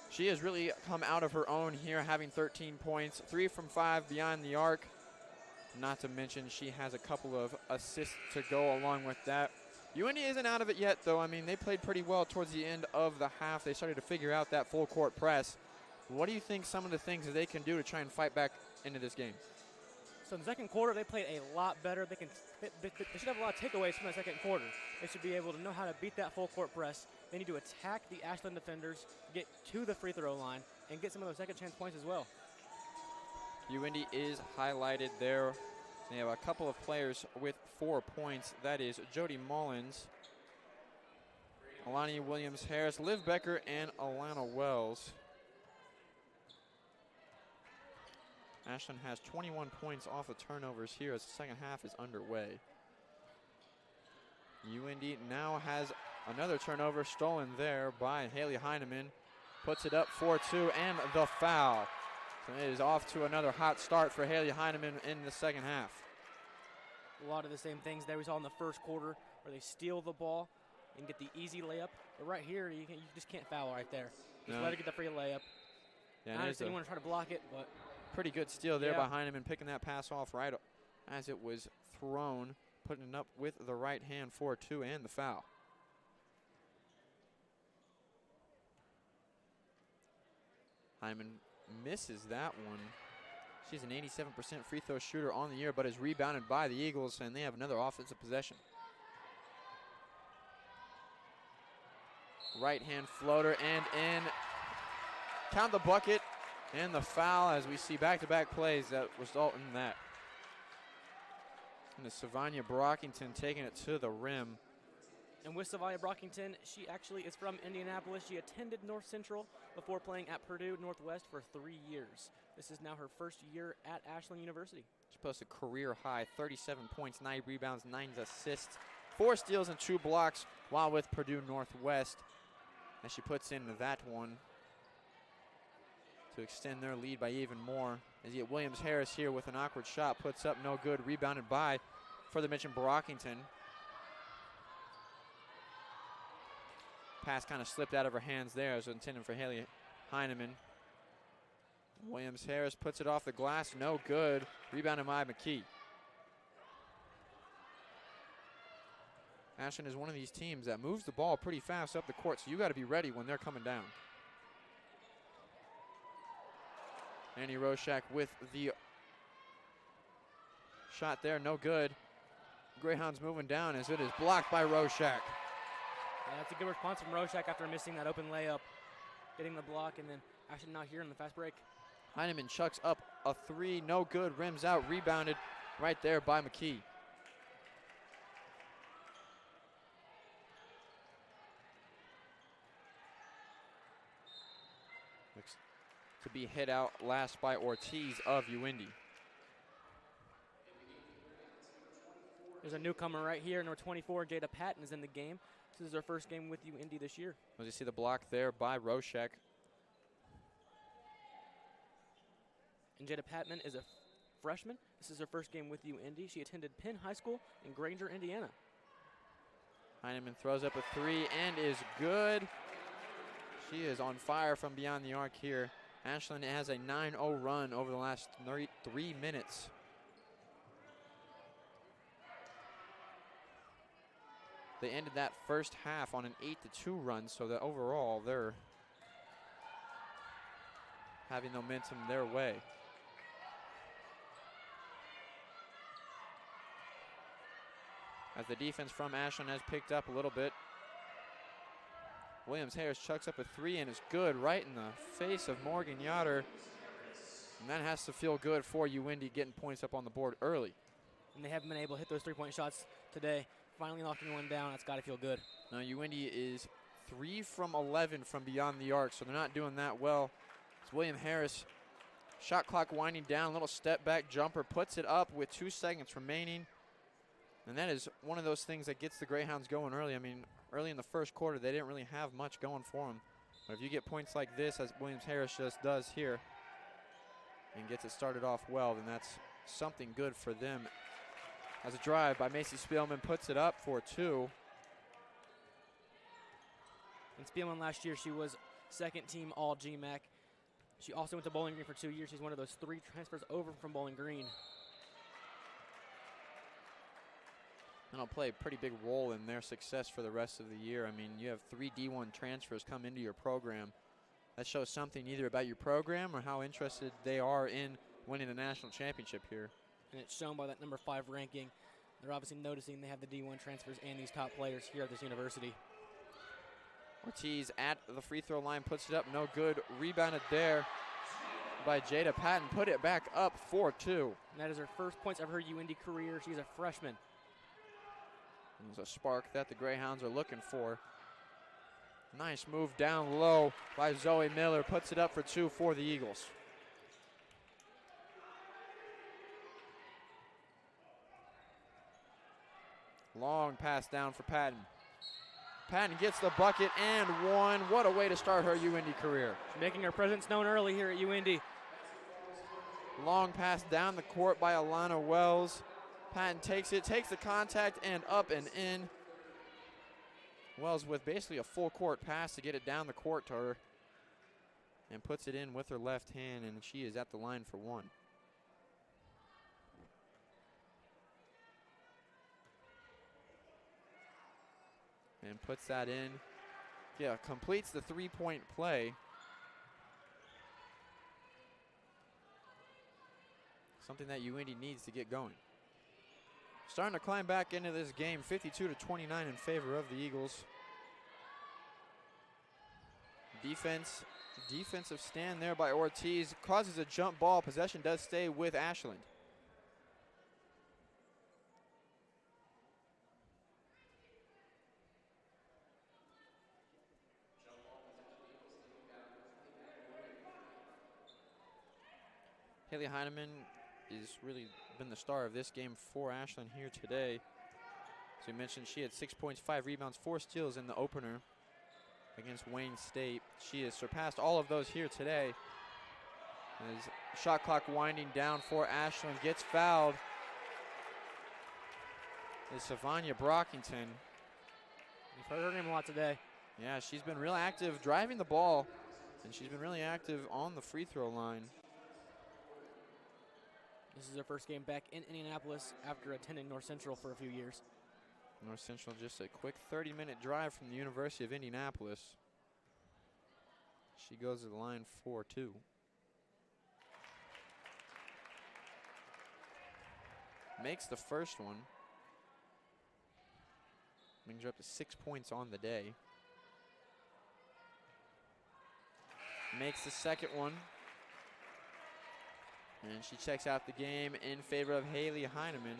She has really come out of her own here, having 13 points, 3 from 5 beyond the arc. Not to mention she has a couple of assists to go along with that. UINDY isn't out of it yet, though. I mean, they played pretty well towards the end of the half. They started to figure out that full court press. What do you think some of the things that they can do to try and fight back into this game? So in the second quarter, they played a lot better. They should have a lot of takeaways from the second quarter. They should be able to know how to beat that full court press They need to attack the Ashland defenders, get to the free throw line, and get some of those second chance points as well. UINDY is highlighted there. They have a couple of players with 4 points. That is Jody Mullins, Alani Williams-Harris, Liv Becker, and Alana Wells. Ashland has 21 points off of turnovers here as the second half is underway. UINDY now has another turnover stolen there by Haley Heineman. Puts it up 4-2 and the foul. So it is off to another hot start for Haley Heineman in the second half. A lot of the same things that we saw in the first quarter where they steal the ball and get the easy layup. But right here, you just can't foul right there. Just let her get the free layup. Yeah, I understand you want to try to block it, but pretty good steal there by Heineman, picking that pass off right as it was thrown, putting it up with the right hand 4-2 and the foul. Heineman misses that one. She's an 87% free throw shooter on the year, but is rebounded by the Eagles, and they have another offensive possession. Right hand floater and in. Count the bucket and the foul as we see back-to-back plays that result in that. And it's Savannah Brockington taking it to the rim. And with Savannah Brockington, she actually is from Indianapolis. She attended North Central before playing at Purdue Northwest for 3 years. This is now her first year at Ashland University. She posted a career-high 37 points, 9 rebounds, 9 assists, 4 steals, and 2 blocks while with Purdue Northwest. And she puts in that one to extend their lead by even more. As you get Williams-Harris here with an awkward shot, puts up no good, rebounded by, further mentioned, Brockington. Pass kind of slipped out of her hands there as intended for Haley Heineman. Williams-Harris puts it off the glass, no good, rebounded by McKee. Ashland is one of these teams that moves the ball pretty fast up the court, so you got to be ready when they're coming down. Annie Roshak with the shot there, no good. Greyhounds moving down as it is blocked by Roshak. Yeah, that's a good response from Roshak after missing that open layup, getting the block, and then Ashland now here in the fast break. Heineman chucks up a 3, no good, rims out, rebounded right there by McKee. Looks to be hit out last by Ortiz of UINDY. There's a newcomer right here, number 24, Jada Patton is in the game. This is her first game with UINDY this year. As you see the block there by Roshak. And Jada Patman is a freshman. This is her first game with UINDY. She attended Penn High School in Granger, Indiana. Heineman throws up a 3 and is good. She is on fire from beyond the arc here. Ashland has a 9-0 run over the last 3 minutes. They ended that first half on an 8-2 run, so that overall they're having momentum their way. As the defense from Ashland has picked up a little bit. Williams-Harris chucks up a 3 and is good right in the face of Morgan Yoder. And that has to feel good for UINDY getting points up on the board early. And they haven't been able to hit those 3-point shots today. Finally knocking one down, that's got to feel good. Now UINDY is 3 from 11 from beyond the arc, so they're not doing that well. It's Williams-Harris, shot clock winding down, little step back jumper, puts it up with 2 seconds remaining. And that is one of those things that gets the Greyhounds going early. I mean, early in the first quarter, they didn't really have much going for them. But if you get points like this, as Williams-Harris just does here, and gets it started off well, then that's something good for them. As a drive by Macy Spielman puts it up for 2. And Spielman last year, she was second team all GMAC. She also went to Bowling Green for 2 years. She's one of those 3 transfers over from Bowling Green. And it'll play a pretty big role in their success for the rest of the year. I mean, you have 3 D1 transfers come into your program. That shows something either about your program or how interested they are in winning a national championship here. And it's shown by that number 5 ranking. They're obviously noticing they have the D1 transfers and these top players here at this university. Ortiz at the free throw line, puts it up, no good. Rebounded there by Jada Patton, put it back up 4-2. And that is her first points of her UIndy career. She's a freshman. There's a spark that the Greyhounds are looking for. Nice move down low by Zoe Miller, puts it up for 2 for the Eagles. Long pass down for Patton. Patton gets the bucket and one. What a way to start her UIndy career. She's making her presence known early here at UIndy. Long pass down the court by Alana Wells. Patton takes it, takes the contact, and up and in. Wells with basically a full court pass to get it down the court to her. And puts it in with her left hand, and she is at the line for one. And puts that in. Yeah, completes the three-point play. Something that UIndy needs to get going. Starting to climb back into this game, 52-29 in favor of the Eagles. Defensive stand there by Ortiz causes a jump ball. Possession does stay with Ashland. Haley Heineman has really been the star of this game for Ashland here today. As we mentioned, she had 6 points, 5 rebounds, 4 steals in the opener against Wayne State. She has surpassed all of those here today. As shot clock winding down for Ashland, gets fouled is Savanya Brockington. You've heard her name a lot today. Yeah, she's been real active driving the ball, and she's been really active on the free throw line. This is her first game back in Indianapolis after attending North Central for a few years. North Central just a quick 30-minute drive from the University of Indianapolis. She goes to the line 4-2. Makes the first one. Brings her up to 6 points on the day. Makes the second one. And she checks out the game in favor of Haley Heineman.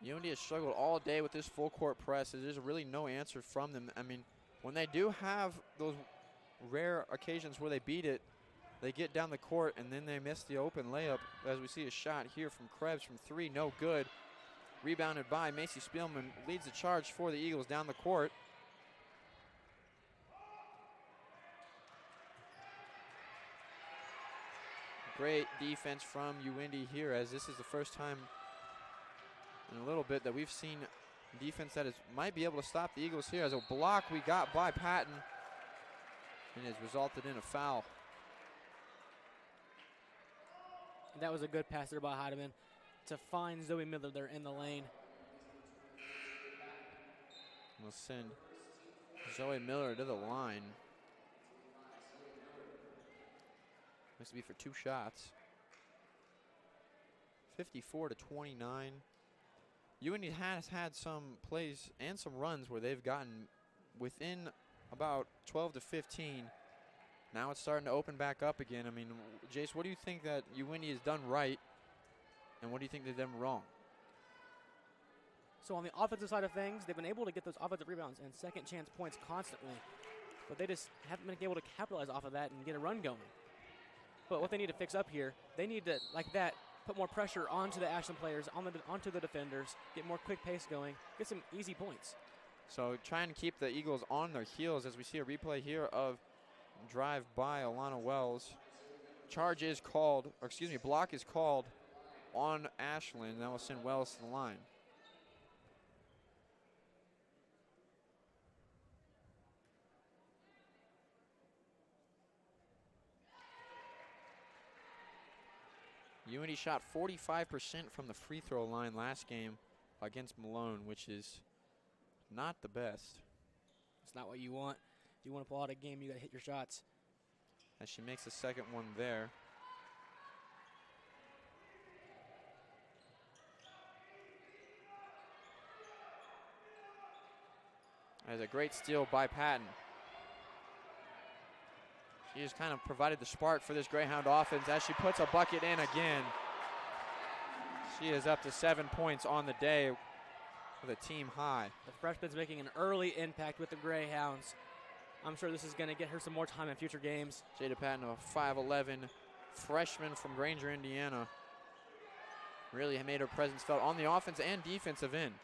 UIndy has struggled all day with this full court press. There's really no answer from them. I mean, when they do have those rare occasions where they beat it, they get down the court and then they miss the open layup. As we see a shot here from Krebs from 3, no good. Rebounded by Macy Spielman, leads the charge for the Eagles down the court. Great defense from UIndy here, as this is the first time in a little bit that we've seen defense that might be able to stop the Eagles here. As a block we got by Patton, and has resulted in a foul. And that was a good pass there by Heidemann to find Zoe Miller there in the lane. We'll send Zoe Miller to the line. Looks to be for 2 shots. 54-29. UIndy has had some plays and some runs where they've gotten within about 12 to 15. Now it's starting to open back up again. I mean, Jace, what do you think that UIndy has done right, and what do you think they've done wrong? So on the offensive side of things, they've been able to get those offensive rebounds and second chance points constantly, but they just haven't been able to capitalize off of that and get a run going. But what they need to fix up here, they need to, like that, put more pressure onto the Ashland players, onto the defenders, get more quick pace going, get some easy points. So trying to keep the Eagles on their heels, as we see a replay here of drive by Alana Wells. Charge is called, or excuse me, block is called on Ashland. That will send Wells to the line. UIndy shot 45% from the free throw line last game against Malone, which is not the best. It's not what you want. If you want to pull out a game, you got to hit your shots. As she makes the second one there. As a great steal by Patton. She has kind of provided the spark for this Greyhound offense as she puts a bucket in again. She is up to 7 points on the day with a team high. The freshman's making an early impact with the Greyhounds. I'm sure this is going to get her some more time in future games. Jada Patton, a 5'11" freshman from Granger, Indiana. Really made her presence felt on the offense and defensive end.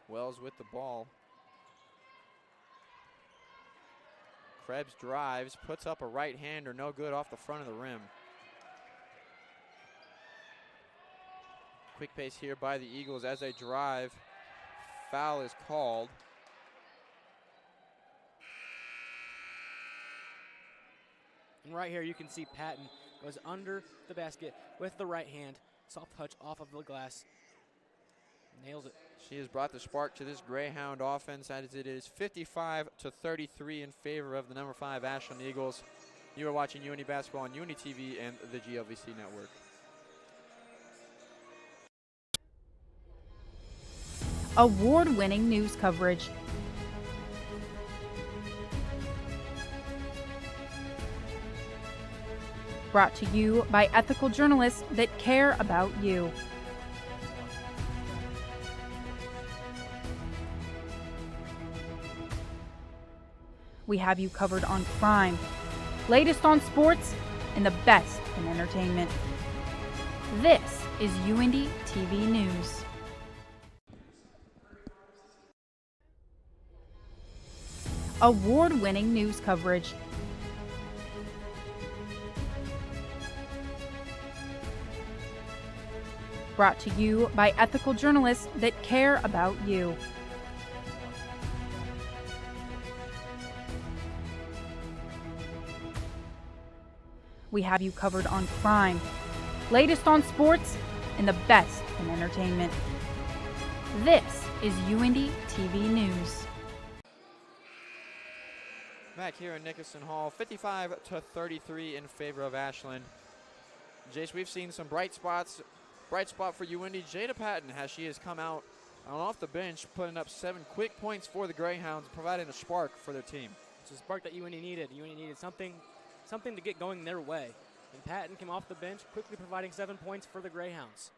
Wells with the ball. Krebs drives, puts up a right-hander, no good off the front of the rim. Quick pace here by the Eagles as they drive. Foul is called. And right here you can see Patton goes under the basket with the right hand. Soft touch off of the glass. Nails it. She has brought the spark to this Greyhound offense as it is 55-33 in favor of the number 5 Ashland Eagles. You are watching UINDY basketball on UINDY TV and the GLVC network. Award-winning news coverage. Brought to you by ethical journalists that care about you. We have you covered on crime, latest on sports, and the best in entertainment. This is UINDY TV News. Award-winning news coverage. Brought to you by ethical journalists that care about you. We have you covered on crime, latest on sports, and the best in entertainment. This is UINDY TV News. Back here in Nickerson Hall, 55-33 in favor of Ashland. Jace, we've seen some bright spots. Bright spot for UINDY, Jada Patton, as she has come out off the bench, putting up 7 quick points for the Greyhounds, providing a spark for their team. It's a spark that UINDY needed. UINDY needed something to get going their way. And Patton came off the bench, quickly providing 7 points for the Greyhounds.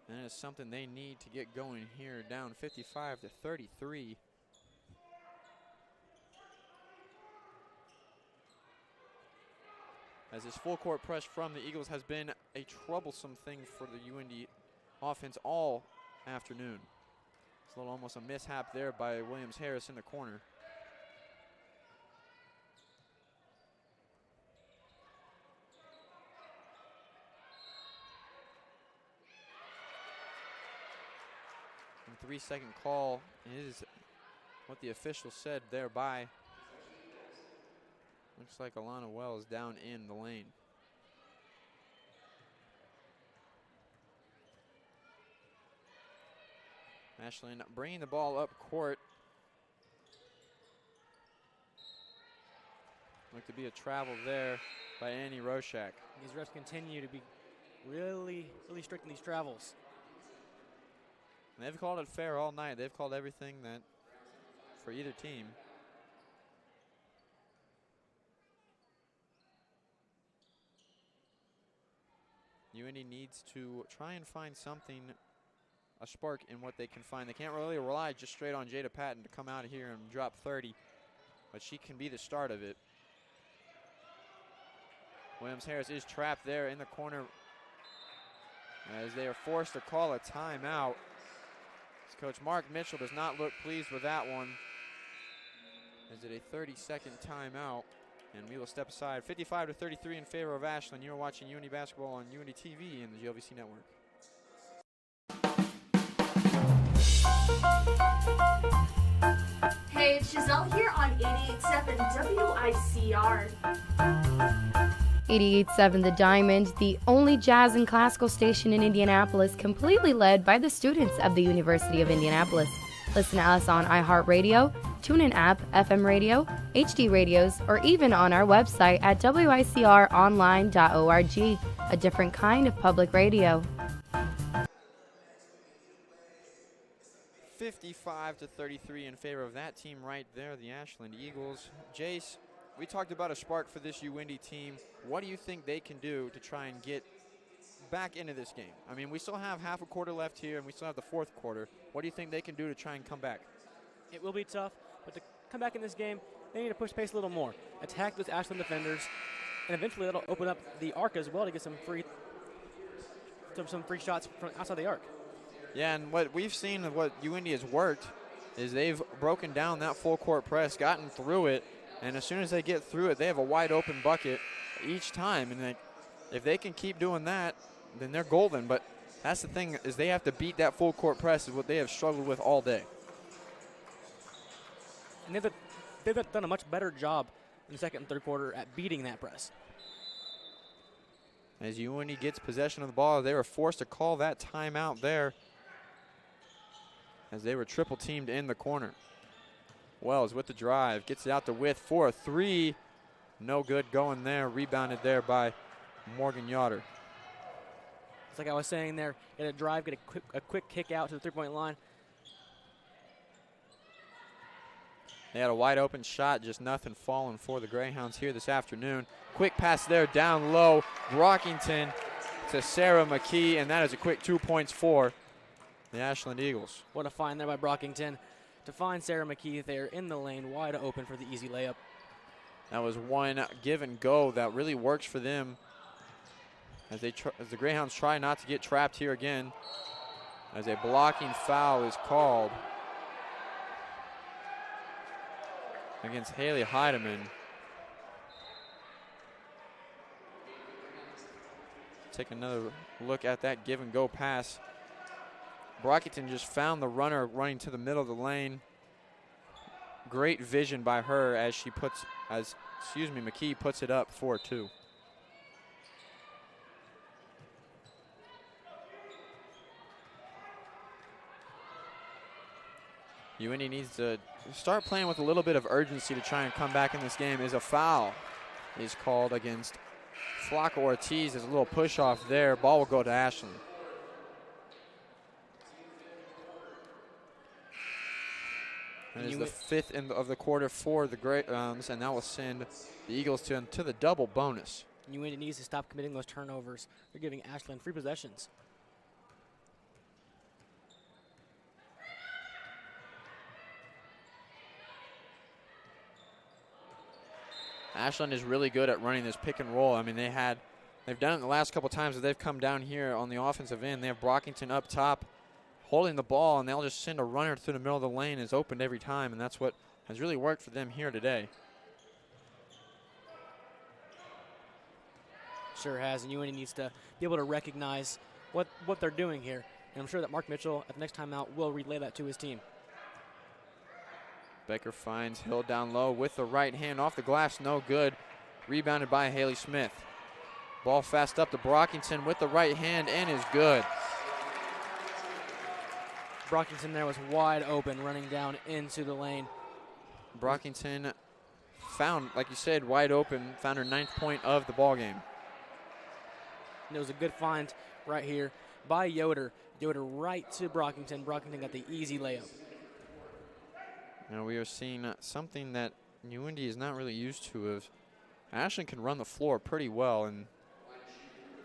And it's something they need to get going here, down 55-33. As this full court press from the Eagles has been a troublesome thing for the UINDY offense all afternoon. It's almost a mishap there by Williams-Harris in the corner. And 3-second call is what the official said thereby. Looks like Alana Wells down in the lane. Ashland bringing the ball up court. Looked to be a travel there by Annie Roshak. These refs continue to be really strict in these travels. And they've called it fair all night. They've called everything that for either team. UINDY needs to try and find something, a spark in what they can find. They can't really rely just straight on Jada Patton to come out here and drop 30, but she can be the start of it. Williams-Harris is trapped there in the corner as they are forced to call a timeout. Coach Mark Mitchell does not look pleased with that one. Is it a 30-second timeout? And we will step aside. 55-33 in favor of Ashland. You're watching UINDY basketball on UINDY TV and the GLVC network. Hey, it's Giselle here on 88.7 WICR. 88.7 The Diamond, the only jazz and classical station in Indianapolis, completely led by the students of the University of Indianapolis. Listen to us on iHeartRadio, TuneIn app, FM radio, HD radios, or even on our website at wicronline.org, a different kind of public radio. 55-33 in favor of that team right there, the Ashland Eagles. Jace, we talked about a spark for this UIndy team. What do you think they can do to try and get back into this game? I mean, we still have half a quarter left here, and we still have the fourth quarter. What do you think they can do to try and come back? It will be tough, but to come back in this game, they need to push pace a little more, attack those Ashland defenders, and eventually that'll open up the arc as well to get some free shots from outside the arc. Yeah, and what we've seen of what UIndy has worked is they've broken down that full court press, gotten through it, and as soon as they get through it, they have a wide open bucket each time. And if they can keep doing that, then they're golden. But that's the thing, is they have to beat that full court press, is what they have struggled with all day. And they've done a much better job in the second and third quarter at beating that press. As UIndy gets possession of the ball, they were forced to call that timeout there as they were triple teamed in the corner. Wells with the drive, gets it out to With for a three. No good going there, rebounded there by Morgan Yoder. It's like I was saying there, get a drive, get a quick kick out to the three-point line. They had a wide open shot, just nothing falling for the Greyhounds here this afternoon. Quick pass there down low, Brockington to Sarah McKee, and that is a quick 2 points for the Ashland Eagles. What a find there by Brockington to find Sarah McKee there in the lane, wide open for the easy layup. That was one give and go that really works for them as the Greyhounds try not to get trapped here again, as a blocking foul is called against Haley Heidemann. Take another look at that give and go pass. Brockington just found the runner running to the middle of the lane. Great vision by her as McKee puts it up 4-2. UIndy needs to start playing with a little bit of urgency to try and come back in this game. Is a foul is called against Flocka Ortiz. There's a little push off there. Ball will go to Ashland. That is the fifth of the quarter for the Greyhounds, and that will send the Eagles to the double bonus. UIndy needs to stop committing those turnovers. They're giving Ashland free possessions. Ashland is really good at running this pick and roll. I mean, they've done it the last couple times that they've come down here on the offensive end. They have Brockington up top holding the ball, and they'll just send a runner through the middle of the lane. It's opened every time, and that's what has really worked for them here today. Sure has, and UIndy needs to be able to recognize what they're doing here. And I'm sure that Mark Mitchell, at the next time out, will relay that to his team. Becker finds Hill down low with the right hand off the glass, no good. Rebounded by Haley Smith. Ball fast up to Brockington with the right hand and is good. Brockington there was wide open, running down into the lane. Brockington found, like you said, wide open, found her 9th point of the ball game. And it was a good find right here by Yoder. Yoder right to Brockington. Brockington got the easy layup. Now we are seeing something that UIndy is not really used to. Of Ashland can run the floor pretty well, and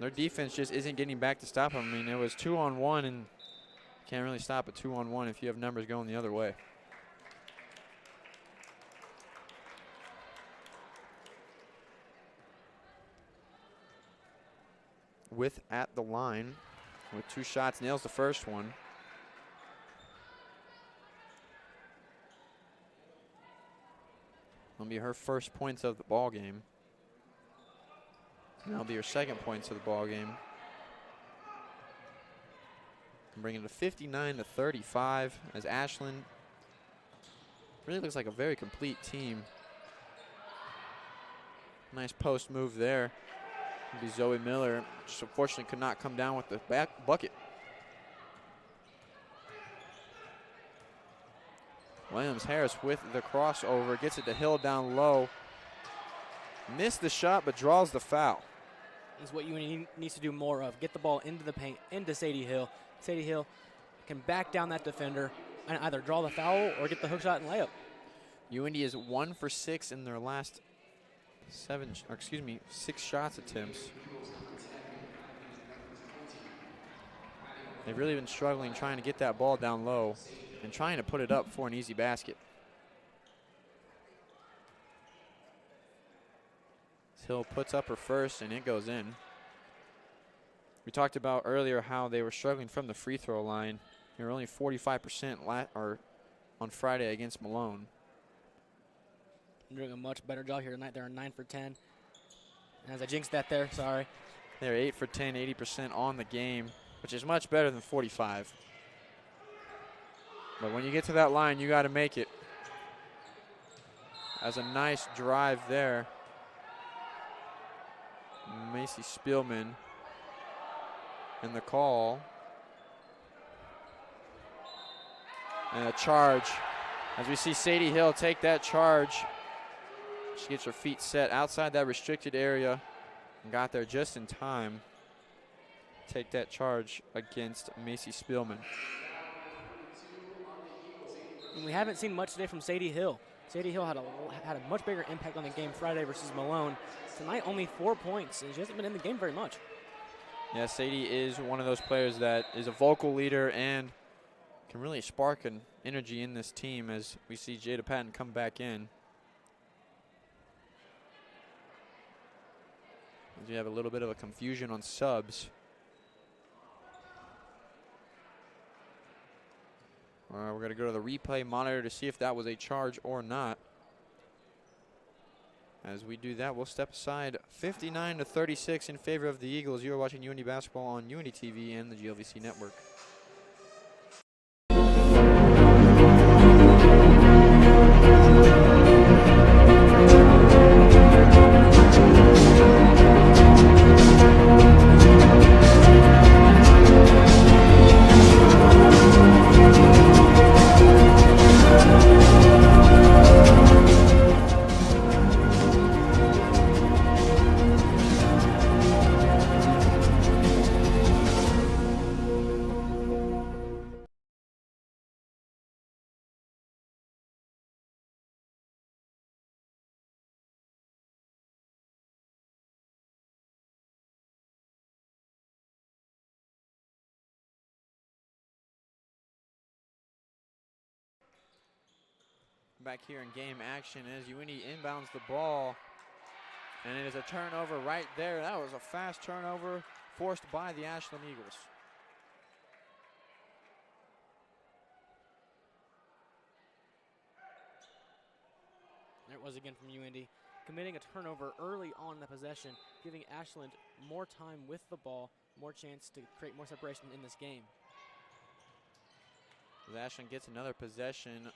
their defense just isn't getting back to stop them. I mean, it was 2-on-1, and can't really stop a 2-on-1 if you have numbers going the other way. With at the line with 2 shots, nails the first one. That'll be her first points of the ball game. And that'll be her second points of the ball game. Bringing it to 59-35 as Ashland really looks like a very complete team. Nice post move there. It'll be Zoe Miller. Just unfortunately could not come down with the back bucket. Williams-Harris with the crossover, gets it to Hill down low. Missed the shot, but draws the foul. Is what UINDY needs to do more of. Get the ball into the paint, into Sadie Hill. Sadie Hill can back down that defender and either draw the foul or get the hook shot and layup. UINDY is 1 for 6 in their last 6 shots attempts. They've really been struggling trying to get that ball down low and trying to put it up for an easy basket. Hill puts up her first, and it goes in. We talked about earlier how they were struggling from the free throw line. They were only 45% on Friday against Malone. They're doing a much better job here tonight. They're 9 for 10. And as I jinxed that there, sorry. They're 8 for 10, 80% on the game, which is much better than 45. But when you get to that line, you got to make it. As a nice drive there. Macy Spielman and the call. And a charge. As we see Sadie Hill take that charge. She gets her feet set outside that restricted area and got there just in time. Take that charge against Macy Spielman. And we haven't seen much today from Sadie Hill. Sadie Hill had a much bigger impact on the game Friday versus Malone. Tonight, only 4 points, and she hasn't been in the game very much. Yeah, Sadie is one of those players that is a vocal leader and can really spark an energy in this team as we see Jada Patton come back in. We have a little bit of a confusion on subs. We're going to go to the replay monitor to see if that was a charge or not. As we do that, we'll step aside 59-36 in favor of the Eagles. You are watching UINDY basketball on UINDY TV and the GLVC network. Back here in game action as UINDY inbounds the ball. And it is a turnover right there. That was a fast turnover forced by the Ashland Eagles. There it was again from UINDY, committing a turnover early on in the possession, giving Ashland more time with the ball, more chance to create more separation in this game. As Ashland gets another possession,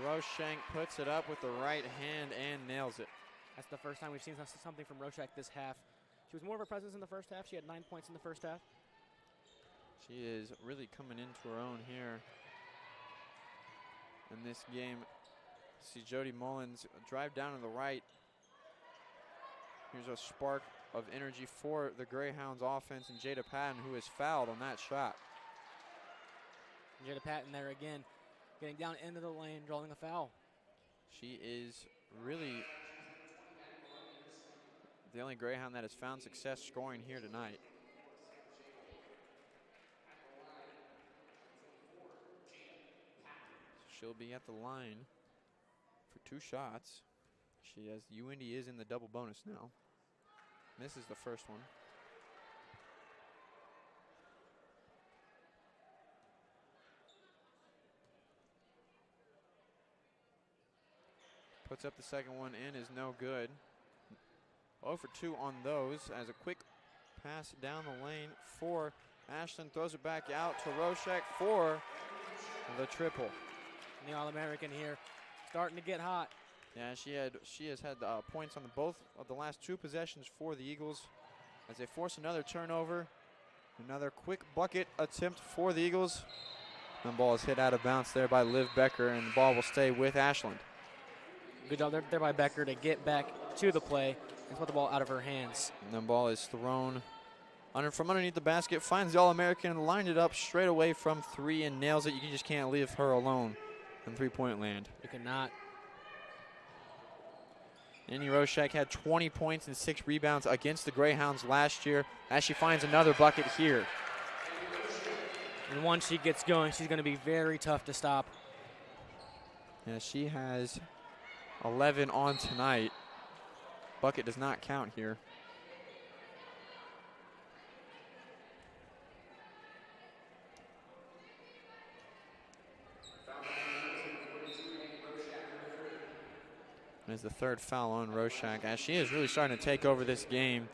Roshank puts it up with the right hand and nails it. That's the first time we've seen something from Roshank this half. She was more of a presence in the first half. She had 9 points in the first half. She is really coming into her own here in this game. See Jody Mullins drive down to the right. Here's a spark of energy for the Greyhounds offense, and Jada Patton, who is fouled on that shot. Jada Patton there again, getting down into the lane, drawing a foul. She is really the only Greyhound that has found success scoring here tonight. She'll be at the line for 2 shots. She has UINDY is in the double bonus now. Misses the first one. Puts up the second one in, is no good. 0 for 2 on those as a quick pass down the lane for Ashland. Throws it back out to Roshek for the triple. The All-American here starting to get hot. Yeah, she has had points on both of the last 2 possessions for the Eagles as they force another turnover. Another quick bucket attempt for the Eagles. The ball is hit out of bounds there by Liv Becker, and the ball will stay with Ashland. Good job there by Becker to get back to the play and put the ball out of her hands. And the ball is thrown from underneath the basket, finds the All-American, lined it up straight away from 3 and nails it. You just can't leave her alone in three-point land. You cannot. Annie Roshak had 20 points and 6 rebounds against the Greyhounds last year, as she finds another bucket here. And once she gets going, she's going to be very tough to stop. Yeah, she has 11 on tonight. Bucket does not count here. Is the third foul on Roshak, as she is really starting to take over this game,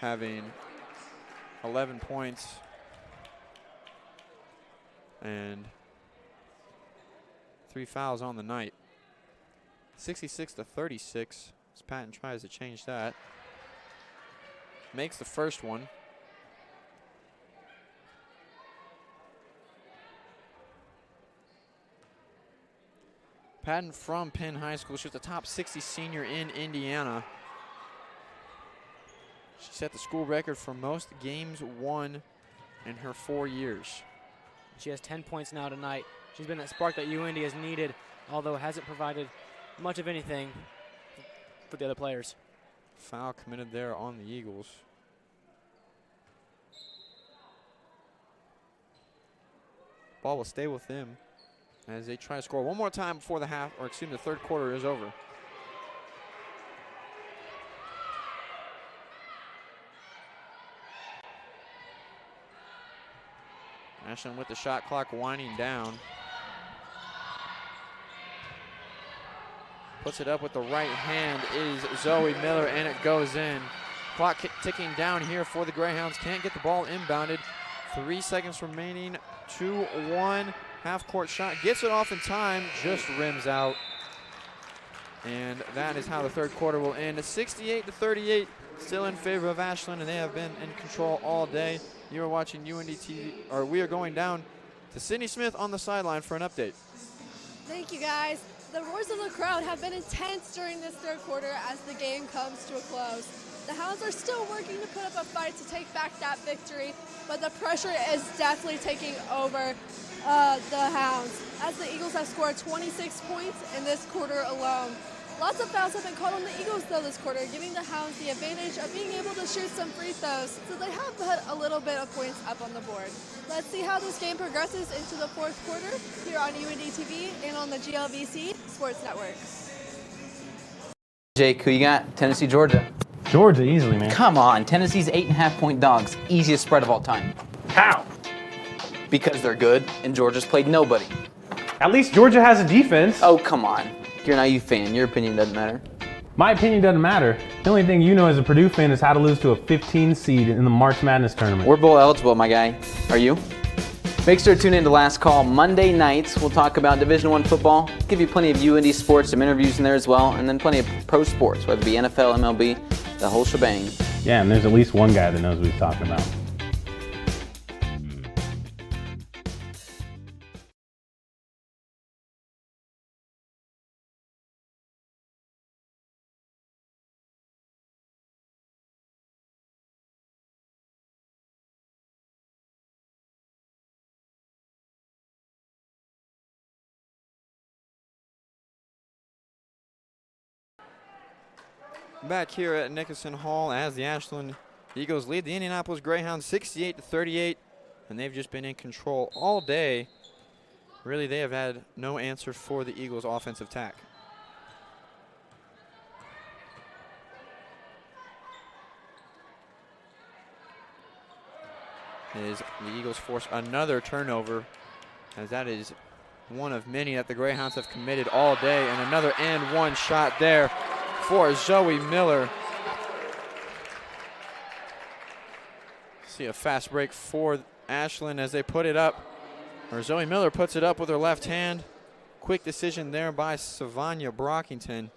having 11 points and 3 fouls on the night. 66-36 as Patton tries to change that. Makes the first one. Patton from Penn High School. She was the top 60 senior in Indiana. She set the school record for most games won in her 4 years. She has 10 points now tonight. She's been that spark that UIndy has needed, although hasn't provided much of anything for the other players. Foul committed there on the Eagles. Ball will stay with them as they try to score one more time before the the third quarter is over. Ashland with the shot clock winding down. Puts it up with the right hand is Zoe Miller, and it goes in. Clock ticking down here for the Greyhounds. Can't get the ball inbounded. 3 seconds remaining. 2-1. Half-court shot. Gets it off in time. Just rims out. And that is how the third quarter will end. 68-38. Still in favor of Ashland, and they have been in control all day. You are watching UINDY TV, or we are going down to Sydney Smith on the sideline for an update. Thank you, guys. The roars of the crowd have been intense during this third quarter as the game comes to a close. The Hounds are still working to put up a fight to take back that victory, but the pressure is definitely taking over the Hounds, as the Eagles have scored 26 points in this quarter alone. Lots of fouls have been called on the Eagles, though, this quarter, giving the Hounds the advantage of being able to shoot some free throws, so they have put a little bit of points up on the board. Let's see how this game progresses into the fourth quarter here on UINDY TV and on the GLVC Sports Network. Jake, who you got? Tennessee, Georgia. Georgia, easily, man. Come on, Tennessee's 8.5-point dogs. Easiest spread of all time. How? Because they're good, and Georgia's played nobody. At least Georgia has a defense. Oh, come on. You're an IU fan. Your opinion doesn't matter. My opinion doesn't matter. The only thing you know as a Purdue fan is how to lose to a 15 seed in the March Madness tournament. We're bowl eligible, my guy. Are you? Make sure to tune in to Last Call Monday nights. We'll talk about Division I football, give you plenty of UINDY sports, some interviews in there as well, and then plenty of pro sports, whether it be NFL, MLB, the whole shebang. Yeah, and there's at least one guy that knows what he's talking about. Back here at Nickerson Hall as the Ashland Eagles lead the Indianapolis Greyhounds 68-38, and they've just been in control all day. Really, they have had no answer for the Eagles' offensive attack. As the Eagles force another turnover, as that is one of many that the Greyhounds have committed all day, and another and one shot there for Zoe Miller. See a fast break for Ashland as they put it up, or Zoe Miller puts it up with her left hand. Quick decision there by Savannah Brockington.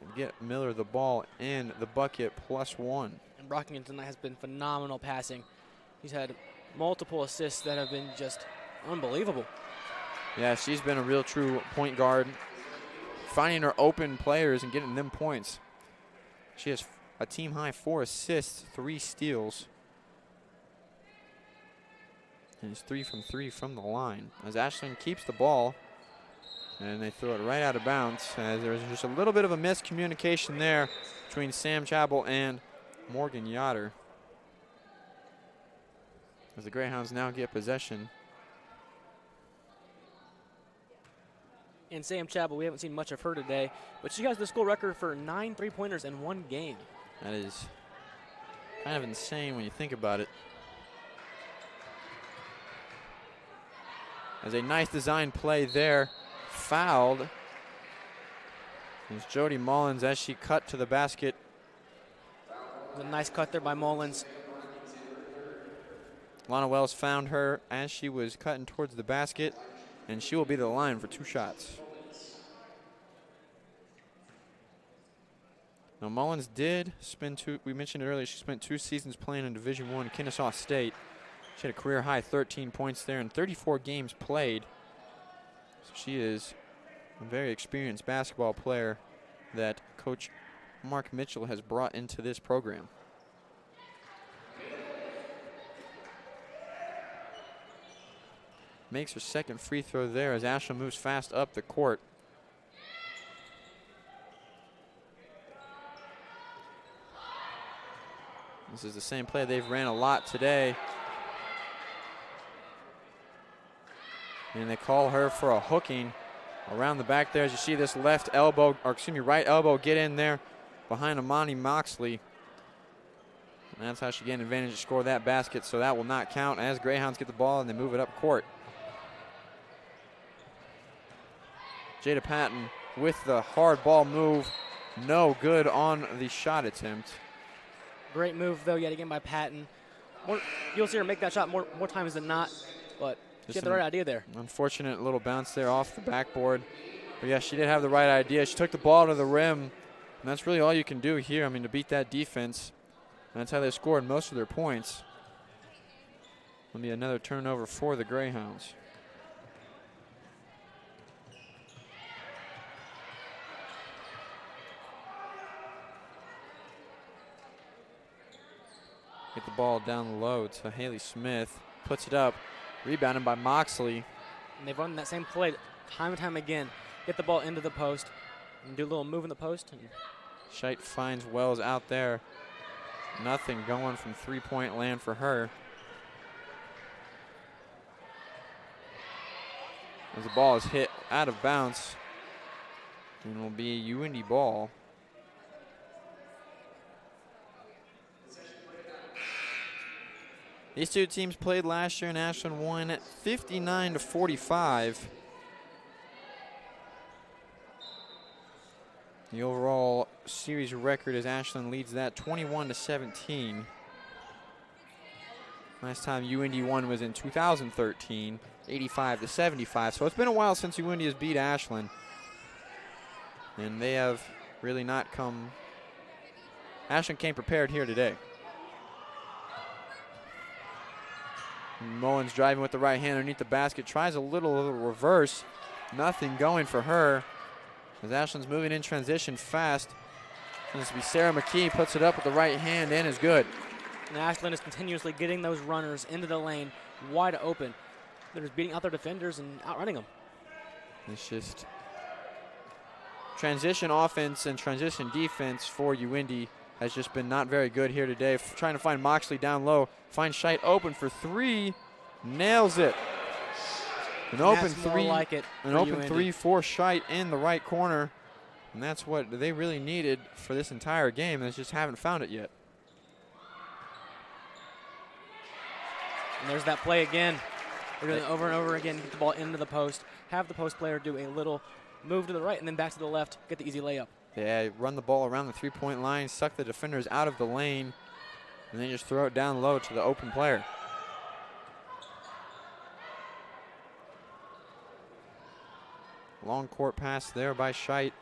And get Miller the ball and the bucket +1. And Brockington tonight has been phenomenal passing. He's had multiple assists that have been just unbelievable. Yeah, she's been a real true point guard, finding her open players and getting them points. She has a team high 4 assists, 3 steals. And it's 3 from 3 from the line. As Ashland keeps the ball, and they throw it right out of bounds, as there's just a little bit of a miscommunication there between Sam Chapel and Morgan Yoder. As the Greyhounds now get possession. And Sam Chapel, we haven't seen much of her today, but she has the school record for 9 3-pointers in one game. That is kind of insane when you think about it. As a nice design play there, fouled. It's Jody Mullins as she cut to the basket. A nice cut there by Mullins. Lana Wells found her as she was cutting towards the basket, and she will be the line for 2 shots. Now Mullins did spend 2, we mentioned it earlier, she spent 2 seasons playing in Division I Kennesaw State. She had a career high 13 points there in 34 games played. So she is a very experienced basketball player that Coach Mark Mitchell has brought into this program. Makes her second free throw there as Ashland moves fast up the court. This is the same play they've ran a lot today. And they call her for a hooking around the back there. As you see this right elbow get in there behind Amani Moxley. And that's how she gained advantage to score that basket, so that will not count as Greyhounds get the ball and they move it up court. Jada Patton with the hard ball move. No good on the shot attempt. Great move, though, yet again by Patton. You'll see her make that shot more times than not, but she had the right idea there. Unfortunate little bounce there off the backboard. But, yeah, she did have the right idea. She took the ball to the rim, and that's really all you can do here, to beat that defense. And that's how they scored most of their points. Will be another turnover for the Greyhounds. Get the ball down low to Haley Smith. Puts it up. Rebounded by Moxley. And they've run that same play time and time again. Get the ball into the post and do a little move in the post. And Scheit finds Wells out there. Nothing going from three-point land for her. As the ball is hit out of bounds. And will be UINDY ball. These two teams played last year and Ashland won 59-45. The overall series record is Ashland leads that 21-17. Last time UINDY won was in 2013, 85-75. So it's been a while since UINDY has beat Ashland. And they have really not come. Ashland came prepared here today. Mullins driving with the right hand underneath the basket. Tries a little reverse. Nothing going for her. As Ashland's moving in transition fast. This will be Sarah McKee. Puts it up with the right hand and is good. And Ashland is continuously getting those runners into the lane wide open. They're just beating out their defenders and outrunning them. It's just transition offense and transition defense for UINDY has just been not very good here today. Trying to find Moxley down low. Finds Scheit open for three. Nails it. An open three. Like it an open UINDY. 3 for Scheit in the right corner. And that's what they really needed for this entire game. They just haven't found it yet. And there's that play again. We're doing it over and over again. Get the ball into the post. Have the post player do a little move to the right and then back to the left. Get the easy layup. Yeah, run the ball around the three-point line, suck the defenders out of the lane, and then just throw it down low to the open player. Long court pass there by Scheit.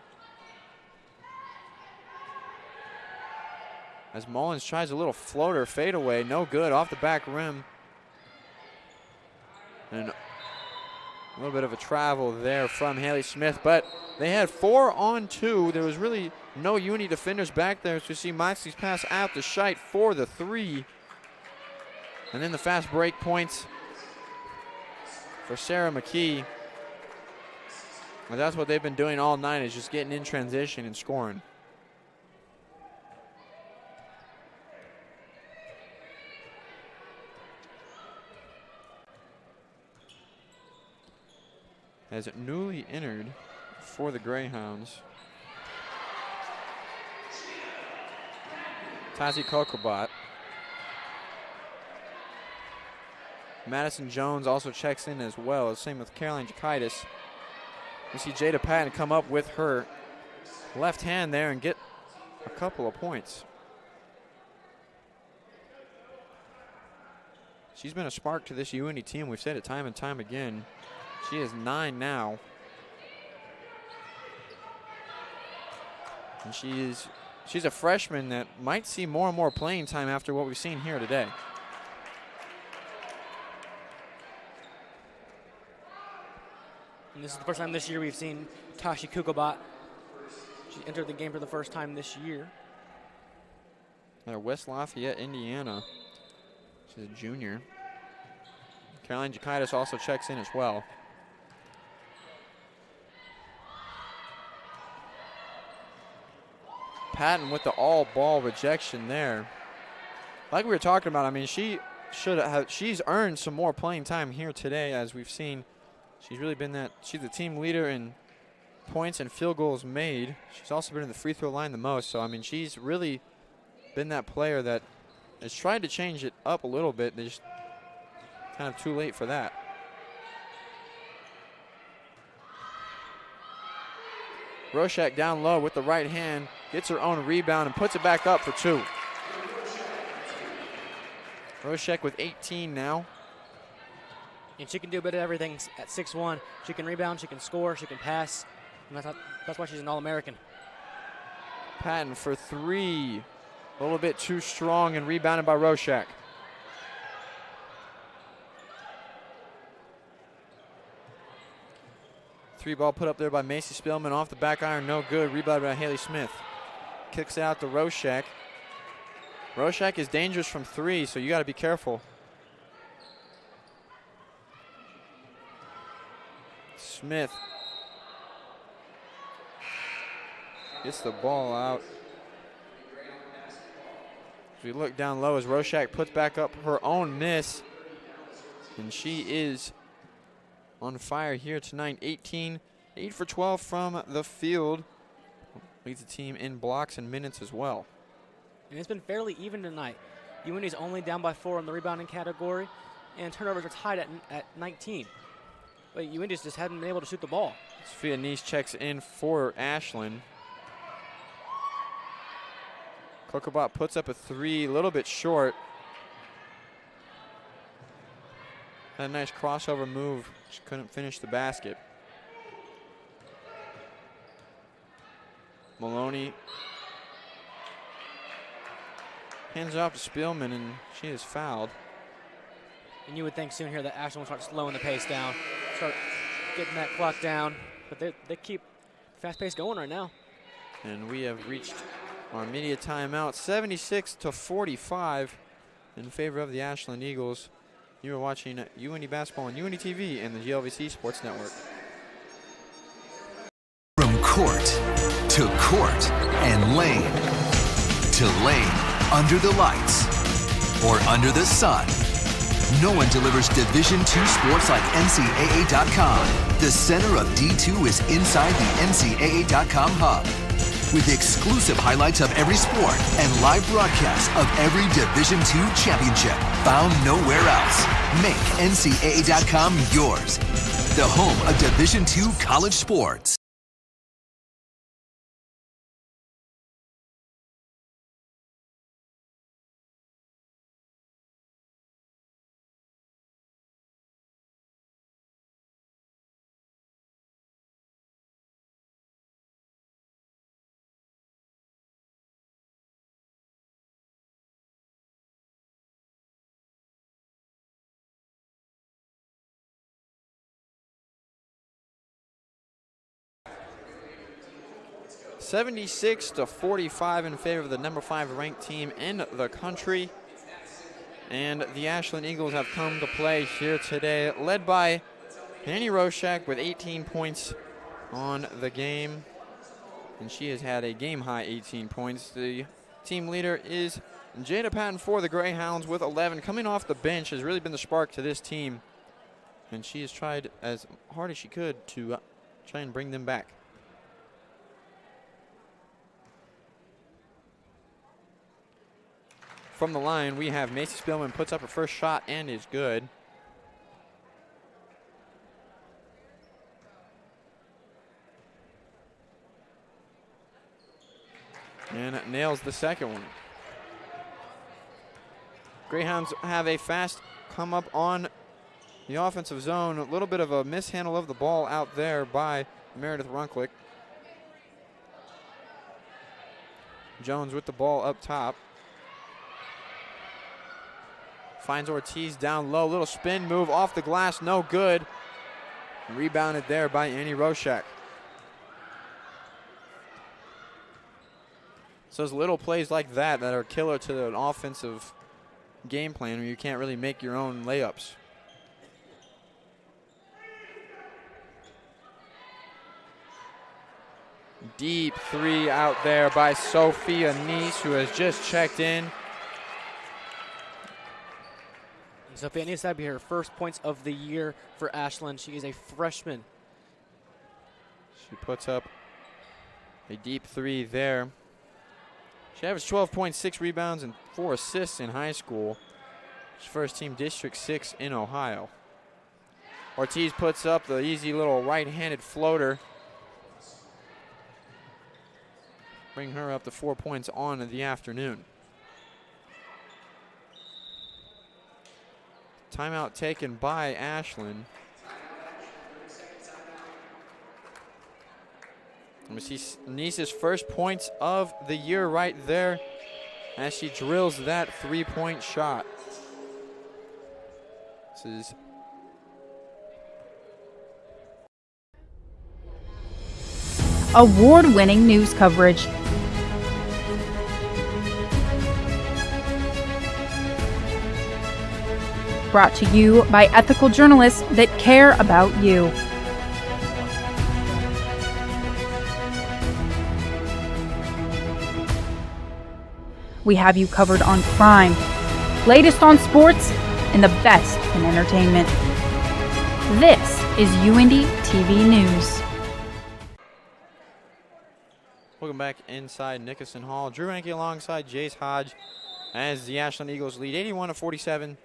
as Mullins tries a little floater fadeaway. No good, off the back rim. And a little bit of a travel there from Haley Smith, but they had 4-on-2. There was really no UINDY defenders back there, so you see Moxley's pass out to Scheit for the 3. And then the fast break points for Sarah McKee. And that's what they've been doing all night, is just getting in transition and scoring. As newly entered for the Greyhounds, Tazi Kokobot. Madison Jones also checks in as well. Same with Caroline Jakaitis. We see Jada Patton come up with her left hand there and get a couple of points. She's been a spark to this UINDY team. We've said it time and time again. She is 9 now. And she's a freshman that might see more and more playing time after what we've seen here today. And this is the first time this year we've seen Tashi Kukobot. She entered the game for the first time this year. West Lafayette, Indiana. She's a junior. Caroline Jakaitis also checks in as well. Patton with the all-ball rejection there. Like we were talking about, I mean, she's earned some more playing time here today, as we've seen. She's really been she's the team leader in points and field goals made. She's also been in the free throw line the most. So, I mean, she's really been that player that has tried to change it up a little bit. They're just kind of too late for that. Roshak down low with the right hand, gets her own rebound and puts it back up for 2. Roshak with 18 now. And she can do a bit of everything at 6'1". She can rebound, she can score, she can pass. And that's why she's an All-American. Patton for 3. A little bit too strong and rebounded by Roshak. Three ball put up there by Macy Spillman off the back iron, no good. Rebounded by Haley Smith. Kicks out to Roshak. Roshak is dangerous from 3, so you got to be careful. Smith gets the ball out. As we look down low as Roshak puts back up her own miss. And she is on fire here tonight. 18, 8 for 12 from the field. Leads the team in blocks and minutes as well. And it's been fairly even tonight. UINDY's only down by 4 in the rebounding category, and turnovers are tied at 19. But UINDY just hadn't been able to shoot the ball. Sophia Neese checks in for Ashland. Kokobot puts up a 3, a little bit short. Had a nice crossover move. She couldn't finish the basket. Maloney hands it off to Spillman, and she is fouled. And you would think soon here that Ashland will start slowing the pace down, start getting that clock down. But they keep fast pace going right now. And we have reached our media timeout, 76-45 in favor of the Ashland Eagles. You are watching UINDY basketball on UINDY TV and the GLVC Sports Network. From court to court and lane to lane, under the lights or under the sun, no one delivers Division II sports like NCAA.com. The center of D2 is inside the NCAA.com hub, with exclusive highlights of every sport and live broadcasts of every Division II championship found nowhere else. Make NCAA.com yours, the home of Division II college sports. 76-45 in favor of the number 5 ranked team in the country. And the Ashland Eagles have come to play here today, led by Annie Roshak with 18 points on the game. And she has had a game-high 18 points. The team leader is Jada Patton for the Greyhounds with 11. Coming off the bench has really been the spark to this team. And she has tried as hard as she could to try and bring them back. From the line, we have Macy Spillman puts up her first shot and is good. And nails the second one. Greyhounds have a fast come up on the offensive zone. A little bit of a mishandle of the ball out there by Meredith Runklick. Jones with the ball up top. Finds Ortiz down low. Little spin move off the glass, no good. Rebounded there by Annie Roshak. So those little plays like that are killer to an offensive game plan where you can't really make your own layups. Deep three out there by Sophia Neese, who has just checked in. Sophia Neese had her first points of the year for Ashland. She is a freshman. She puts up a deep three there. She averaged 12.6 rebounds and 4 assists in high school. She's first team District 6 in Ohio. Ortiz puts up the easy little right-handed floater. Bring her up to 4 points on the afternoon. Timeout taken by Ashland. And we see Neese's first points of the year right there as she drills that three-point shot. This is award-winning news coverage. Brought to you by ethical journalists that care about you. We have you covered on crime, latest on sports, and the best in entertainment. This is UINDY TV News. welcome back inside Nickerson Hall. Drew Henke alongside Jace Hodge as the Ashland Eagles lead 81-47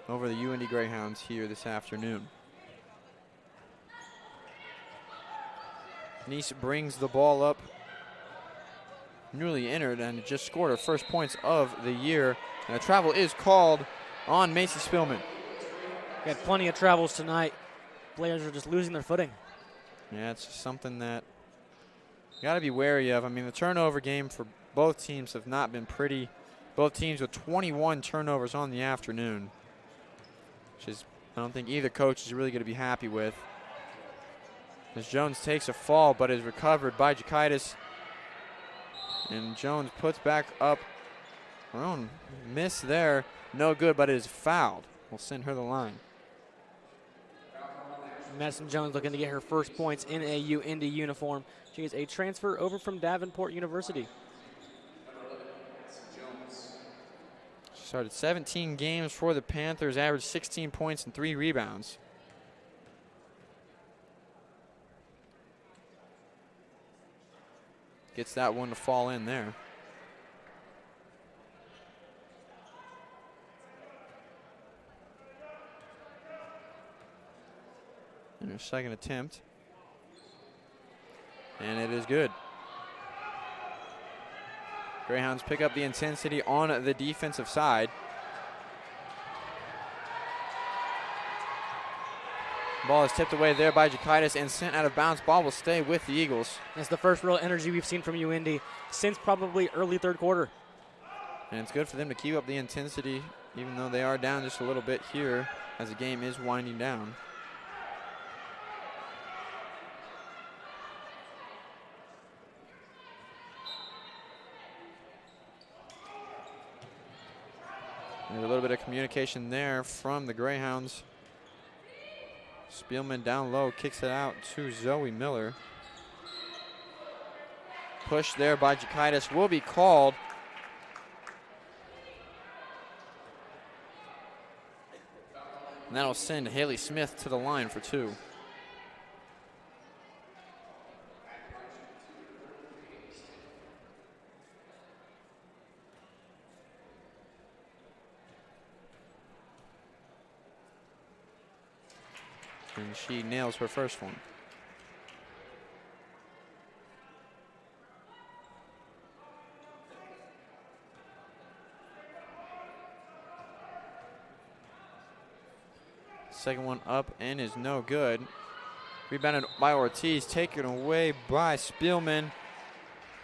over the UINDY Greyhounds here this afternoon. Neese brings the ball up, newly entered, and just scored her first points of the year. And a travel is called on Macy Spillman. We had plenty of travels tonight. Players are just losing their footing. Yeah, it's something that you got to be wary of. I mean, the turnover game for both teams have not been pretty. Both teams with 21 turnovers on the afternoon, which is, I don't think either coach is really going to be happy with. As Jones takes a fall, but is recovered by Jakaitis. And Jones puts back up her own miss there. No good, but it is fouled. We'll send her the line. Madison Jones looking to get her first points in a UIndy uniform. She is a transfer over from Davenport University. She started 17 games for the Panthers, averaged 16 points and 3 rebounds. Gets that one to fall in there. And her second attempt. And it is good. Greyhounds pick up the intensity on the defensive side. Ball is tipped away there by Jakaitis and sent out of bounds. Ball will stay with the Eagles. It's the first real energy we've seen from UIndy since probably early third quarter. And it's good for them to keep up the intensity, even though they are down just a little bit here as the game is winding down. There's a little bit of communication there from the Greyhounds. Spielman down low, kicks it out to Zoe Miller. Push there by Jakaitis will be called. And that'll send Haley Smith to the line for 2. And she nails her first one. Second one up and is no good. Rebounded by Ortiz, taken away by Spielman.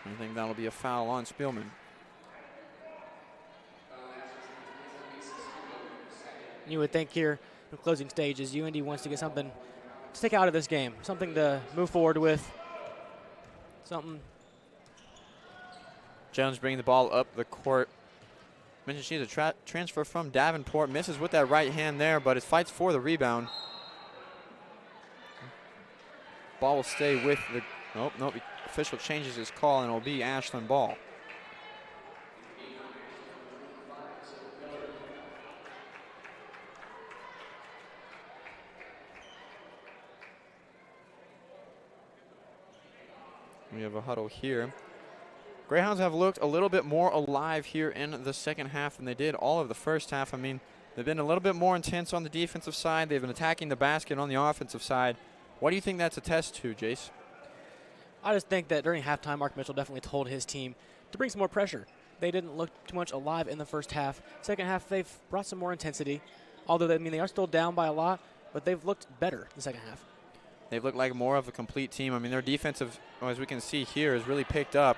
I think that'll be a foul on Spielman. You would think here in the closing stages, UIndy wants to get something to take out of this game, something to move forward with, something. Jones bringing the ball up the court. Mentioned she's a transfer from Davenport. Misses with that right hand there, but it fights for the rebound. Ball will stay with the. Nope. Official changes his call, and it'll be Ashland ball. We have a huddle here. Greyhounds have looked a little bit more alive here in the second half than they did all of the first half. I mean, they've been a little bit more intense on the defensive side. They've been attacking the basket on the offensive side. What do you think that's a test to, Jace? I just think that during halftime, Mark Mitchell definitely told his team to bring some more pressure. They didn't look too much alive in the first half. Second half, they've brought some more intensity. Although, they are still down by a lot, but they've looked better in the second half. They've looked like more of a complete team. I mean, their defensive, as we can see here, has really picked up.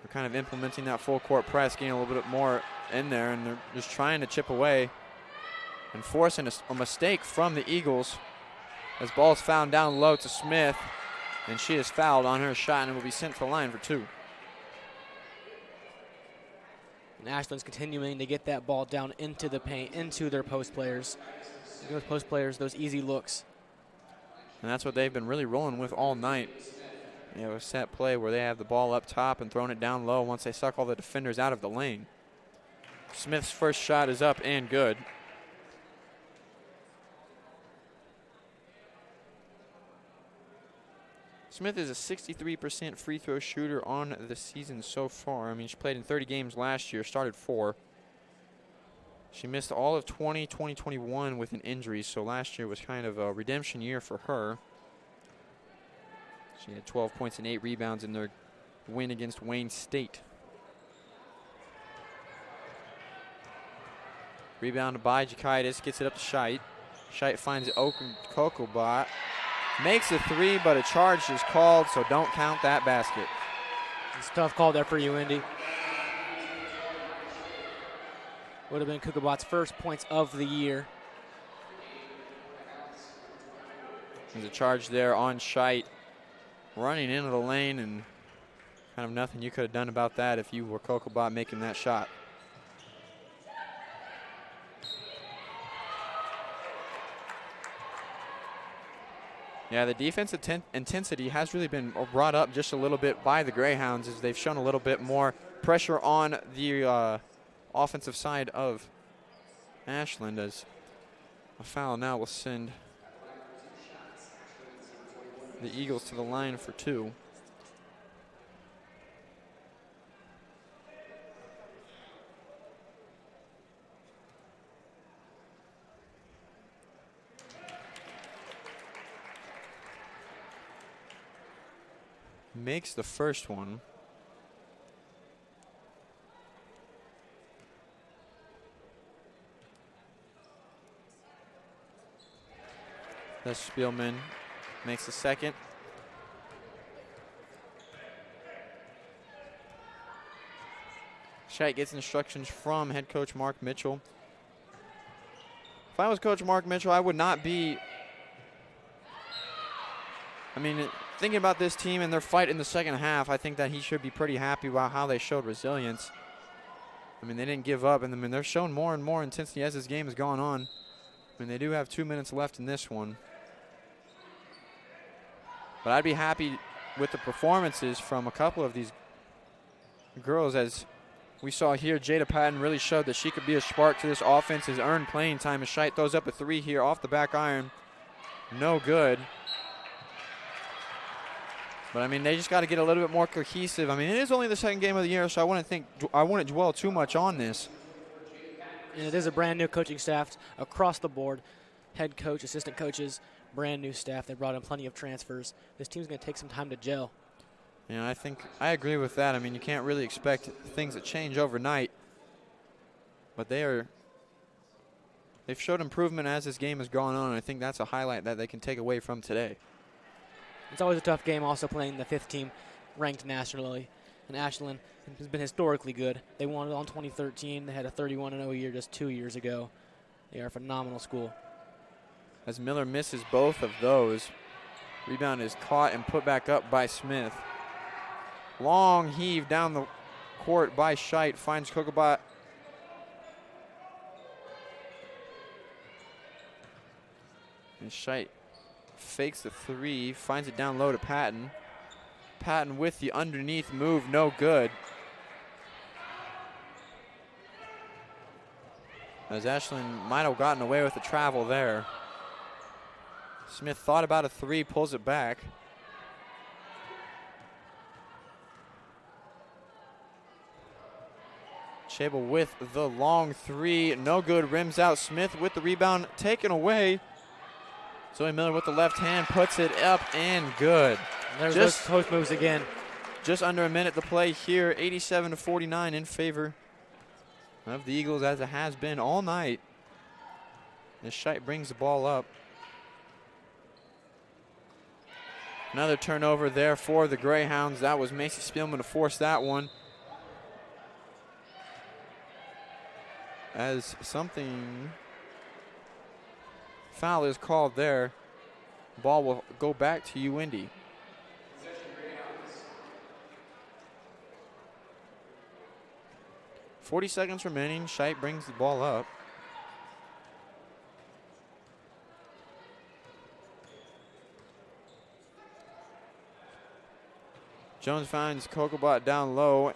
They're kind of implementing that full court press, getting a little bit more in there, and they're just trying to chip away and forcing a mistake from the Eagles as ball is found down low to Smith, and she is fouled on her shot and will be sent to the line for 2. And Ashland's continuing to get that ball down into the paint, into their post players. Those post players, those easy looks. And that's what they've been really rolling with all night. You know, a set play where they have the ball up top and throwing it down low once they suck all the defenders out of the lane. Smith's first shot is up and good. Smith is a 63% free throw shooter on the season so far. I mean, she played in 30 games last year, started 4. She missed all of 2021 with an injury, so last year was kind of a redemption year for her. She had 12 points and 8 rebounds in their win against Wayne State. Rebounded by Jakaitis, gets it up to Scheidt. Scheidt finds Kokobot. Makes a 3, but a charge is called, so don't count that basket. It's a tough call there for UIndy. Would have been Kokobot's first points of the year. There's a charge there on Scheidt. Running into the lane, and kind of nothing you could have done about that if you were Kokobot making that shot. Yeah, the defensive intensity has really been brought up just a little bit by the Greyhounds as they've shown a little bit more pressure on the offensive side of Ashland, as a foul now will send the Eagles to the line for 2. Makes the first one. That's Spielman. Makes the second. Scheidt gets instructions from head coach Mark Mitchell. If I was Coach Mark Mitchell, I would not be, thinking about this team and their fight in the second half, I think that he should be pretty happy about how they showed resilience. I mean, they didn't give up, and I mean, they're showing more and more intensity as this game has gone on. I mean, they do have 2 minutes left in this one. But I'd be happy with the performances from a couple of these girls. As we saw here, Jada Patton really showed that she could be a spark to this offense, has earned playing time. As Scheidt throws up a 3 here off the back iron. No good. But I mean, they just got to get a little bit more cohesive. I mean, it is only the second game of the year, so I wouldn't dwell too much on this. And it is a brand new coaching staff across the board. Head coach, assistant coaches, brand new staff. They brought in plenty of transfers. This team's going to take some time to gel. Yeah, I think I agree with that. I mean, you can't really expect things to change overnight. But they've showed improvement as this game has gone on, and I think that's a highlight that they can take away from today. It's always a tough game also playing the 5th team ranked nationally. And Ashland has been historically good. They won it on 2013. They had a 31-0 year just 2 years ago. They are a phenomenal school. As Miller misses both of those. Rebound is caught and put back up by Smith. Long heave down the court by Scheidt. Finds Kokobot. And Scheidt fakes the 3, finds it down low to Patton. Patton with the underneath move, no good. As Ashland might have gotten away with the travel there. Smith thought about a 3, pulls it back. Chable with the long 3, no good, rims out. Smith with the rebound, taken away. Zoe Miller with the left hand puts it up and good. There's those post moves again. Just under a minute to play here, 87-49 in favor of the Eagles, as it has been all night. As Scheidt brings the ball up. Another turnover there for the Greyhounds. That was Macy Spielman to force that one. As something foul is called there. Ball will go back to UIndy. .40 seconds remaining. Scheidt brings the ball up. Jones finds Kokobot down low.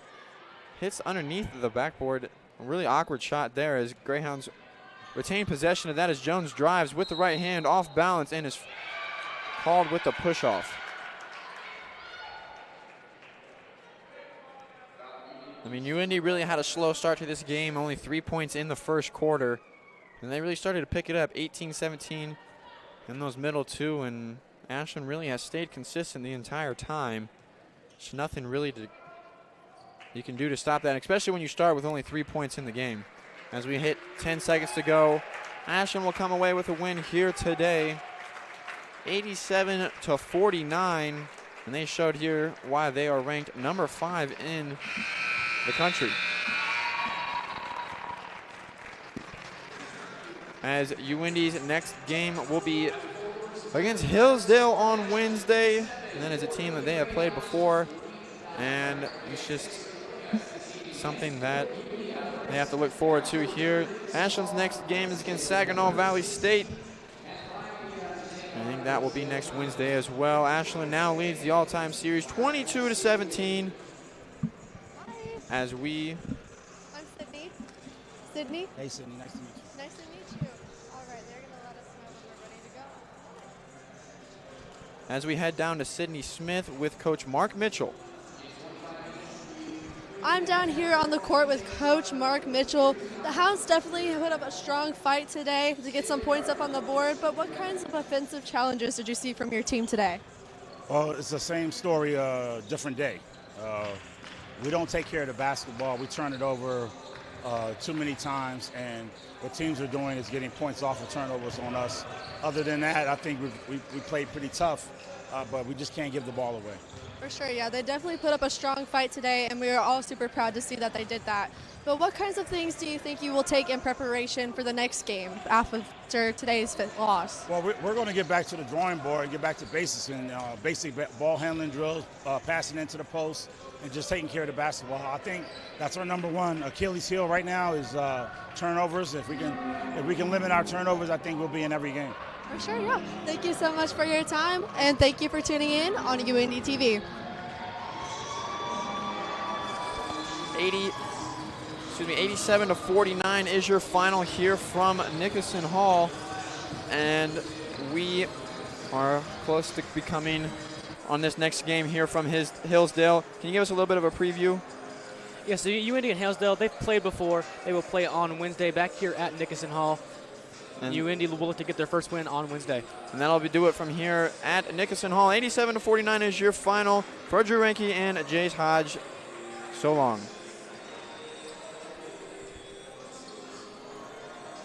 Hits underneath the backboard. A really awkward shot there as Greyhounds retain possession of that as Jones drives with the right hand off balance and is called with the push off. I mean, UIndy really had a slow start to this game, only 3 points in the first quarter. And they really started to pick it up, 18-17 in those middle 2, and Ashland really has stayed consistent the entire time. There's nothing really you can do to stop that, especially when you start with only 3 points in the game. As we hit 10 seconds to go, Ashland will come away with a win here today, 87-49, and they showed here why they are ranked number 5 in the country. As UIndy's next game will be against Hillsdale on Wednesday, and then it's a team that they have played before, and it's just something that they have to look forward to here. Ashland's next game is against Saginaw Valley State. I think that will be next Wednesday as well. Ashland now leads the all-time series 22-17. As we... I'm Sydney. Sydney? Hey, Sydney. Nice to meet you. Nice to meet you. All right, they're going to let us know when we're ready to go. As we head down to Sydney Smith with Coach Mark Mitchell. I'm down here on the court with Coach Mark Mitchell. The Hounds definitely put up a strong fight today to get some points up on the board, but what kinds of offensive challenges did you see from your team today? Well, it's the same story, different day. We don't take care of the basketball. We turn it over too many times, and what teams are doing is getting points off of turnovers on us. Other than that, I think we played pretty tough. but we just can't give the ball away. For sure, yeah. They definitely put up a strong fight today, and we are all super proud to see that they did that. But what kinds of things do you think you will take in preparation for the next game after today's loss? Well, we're going to get back to the drawing board and get back to basics and basic ball handling drills, passing into the post, and just taking care of the basketball. I think that's our number one Achilles heel right now is turnovers. If we can limit our turnovers, I think we'll be in every game. For sure, yeah. Thank you so much for your time, and thank you for tuning in on UINDY TV. 87-49 is your final here from Nickerson Hall, and we are close to becoming on this next game here from Hillsdale. Can you give us a little bit of a preview? Yeah, so UINDY and Hillsdale, they've played before. They will play on Wednesday back here at Nickerson Hall. And UINDY will look to get their first win on Wednesday. And that'll do it from here at Nickerson Hall. 87-49 is your final. For Drew Ranke and Jace Hodge, so long.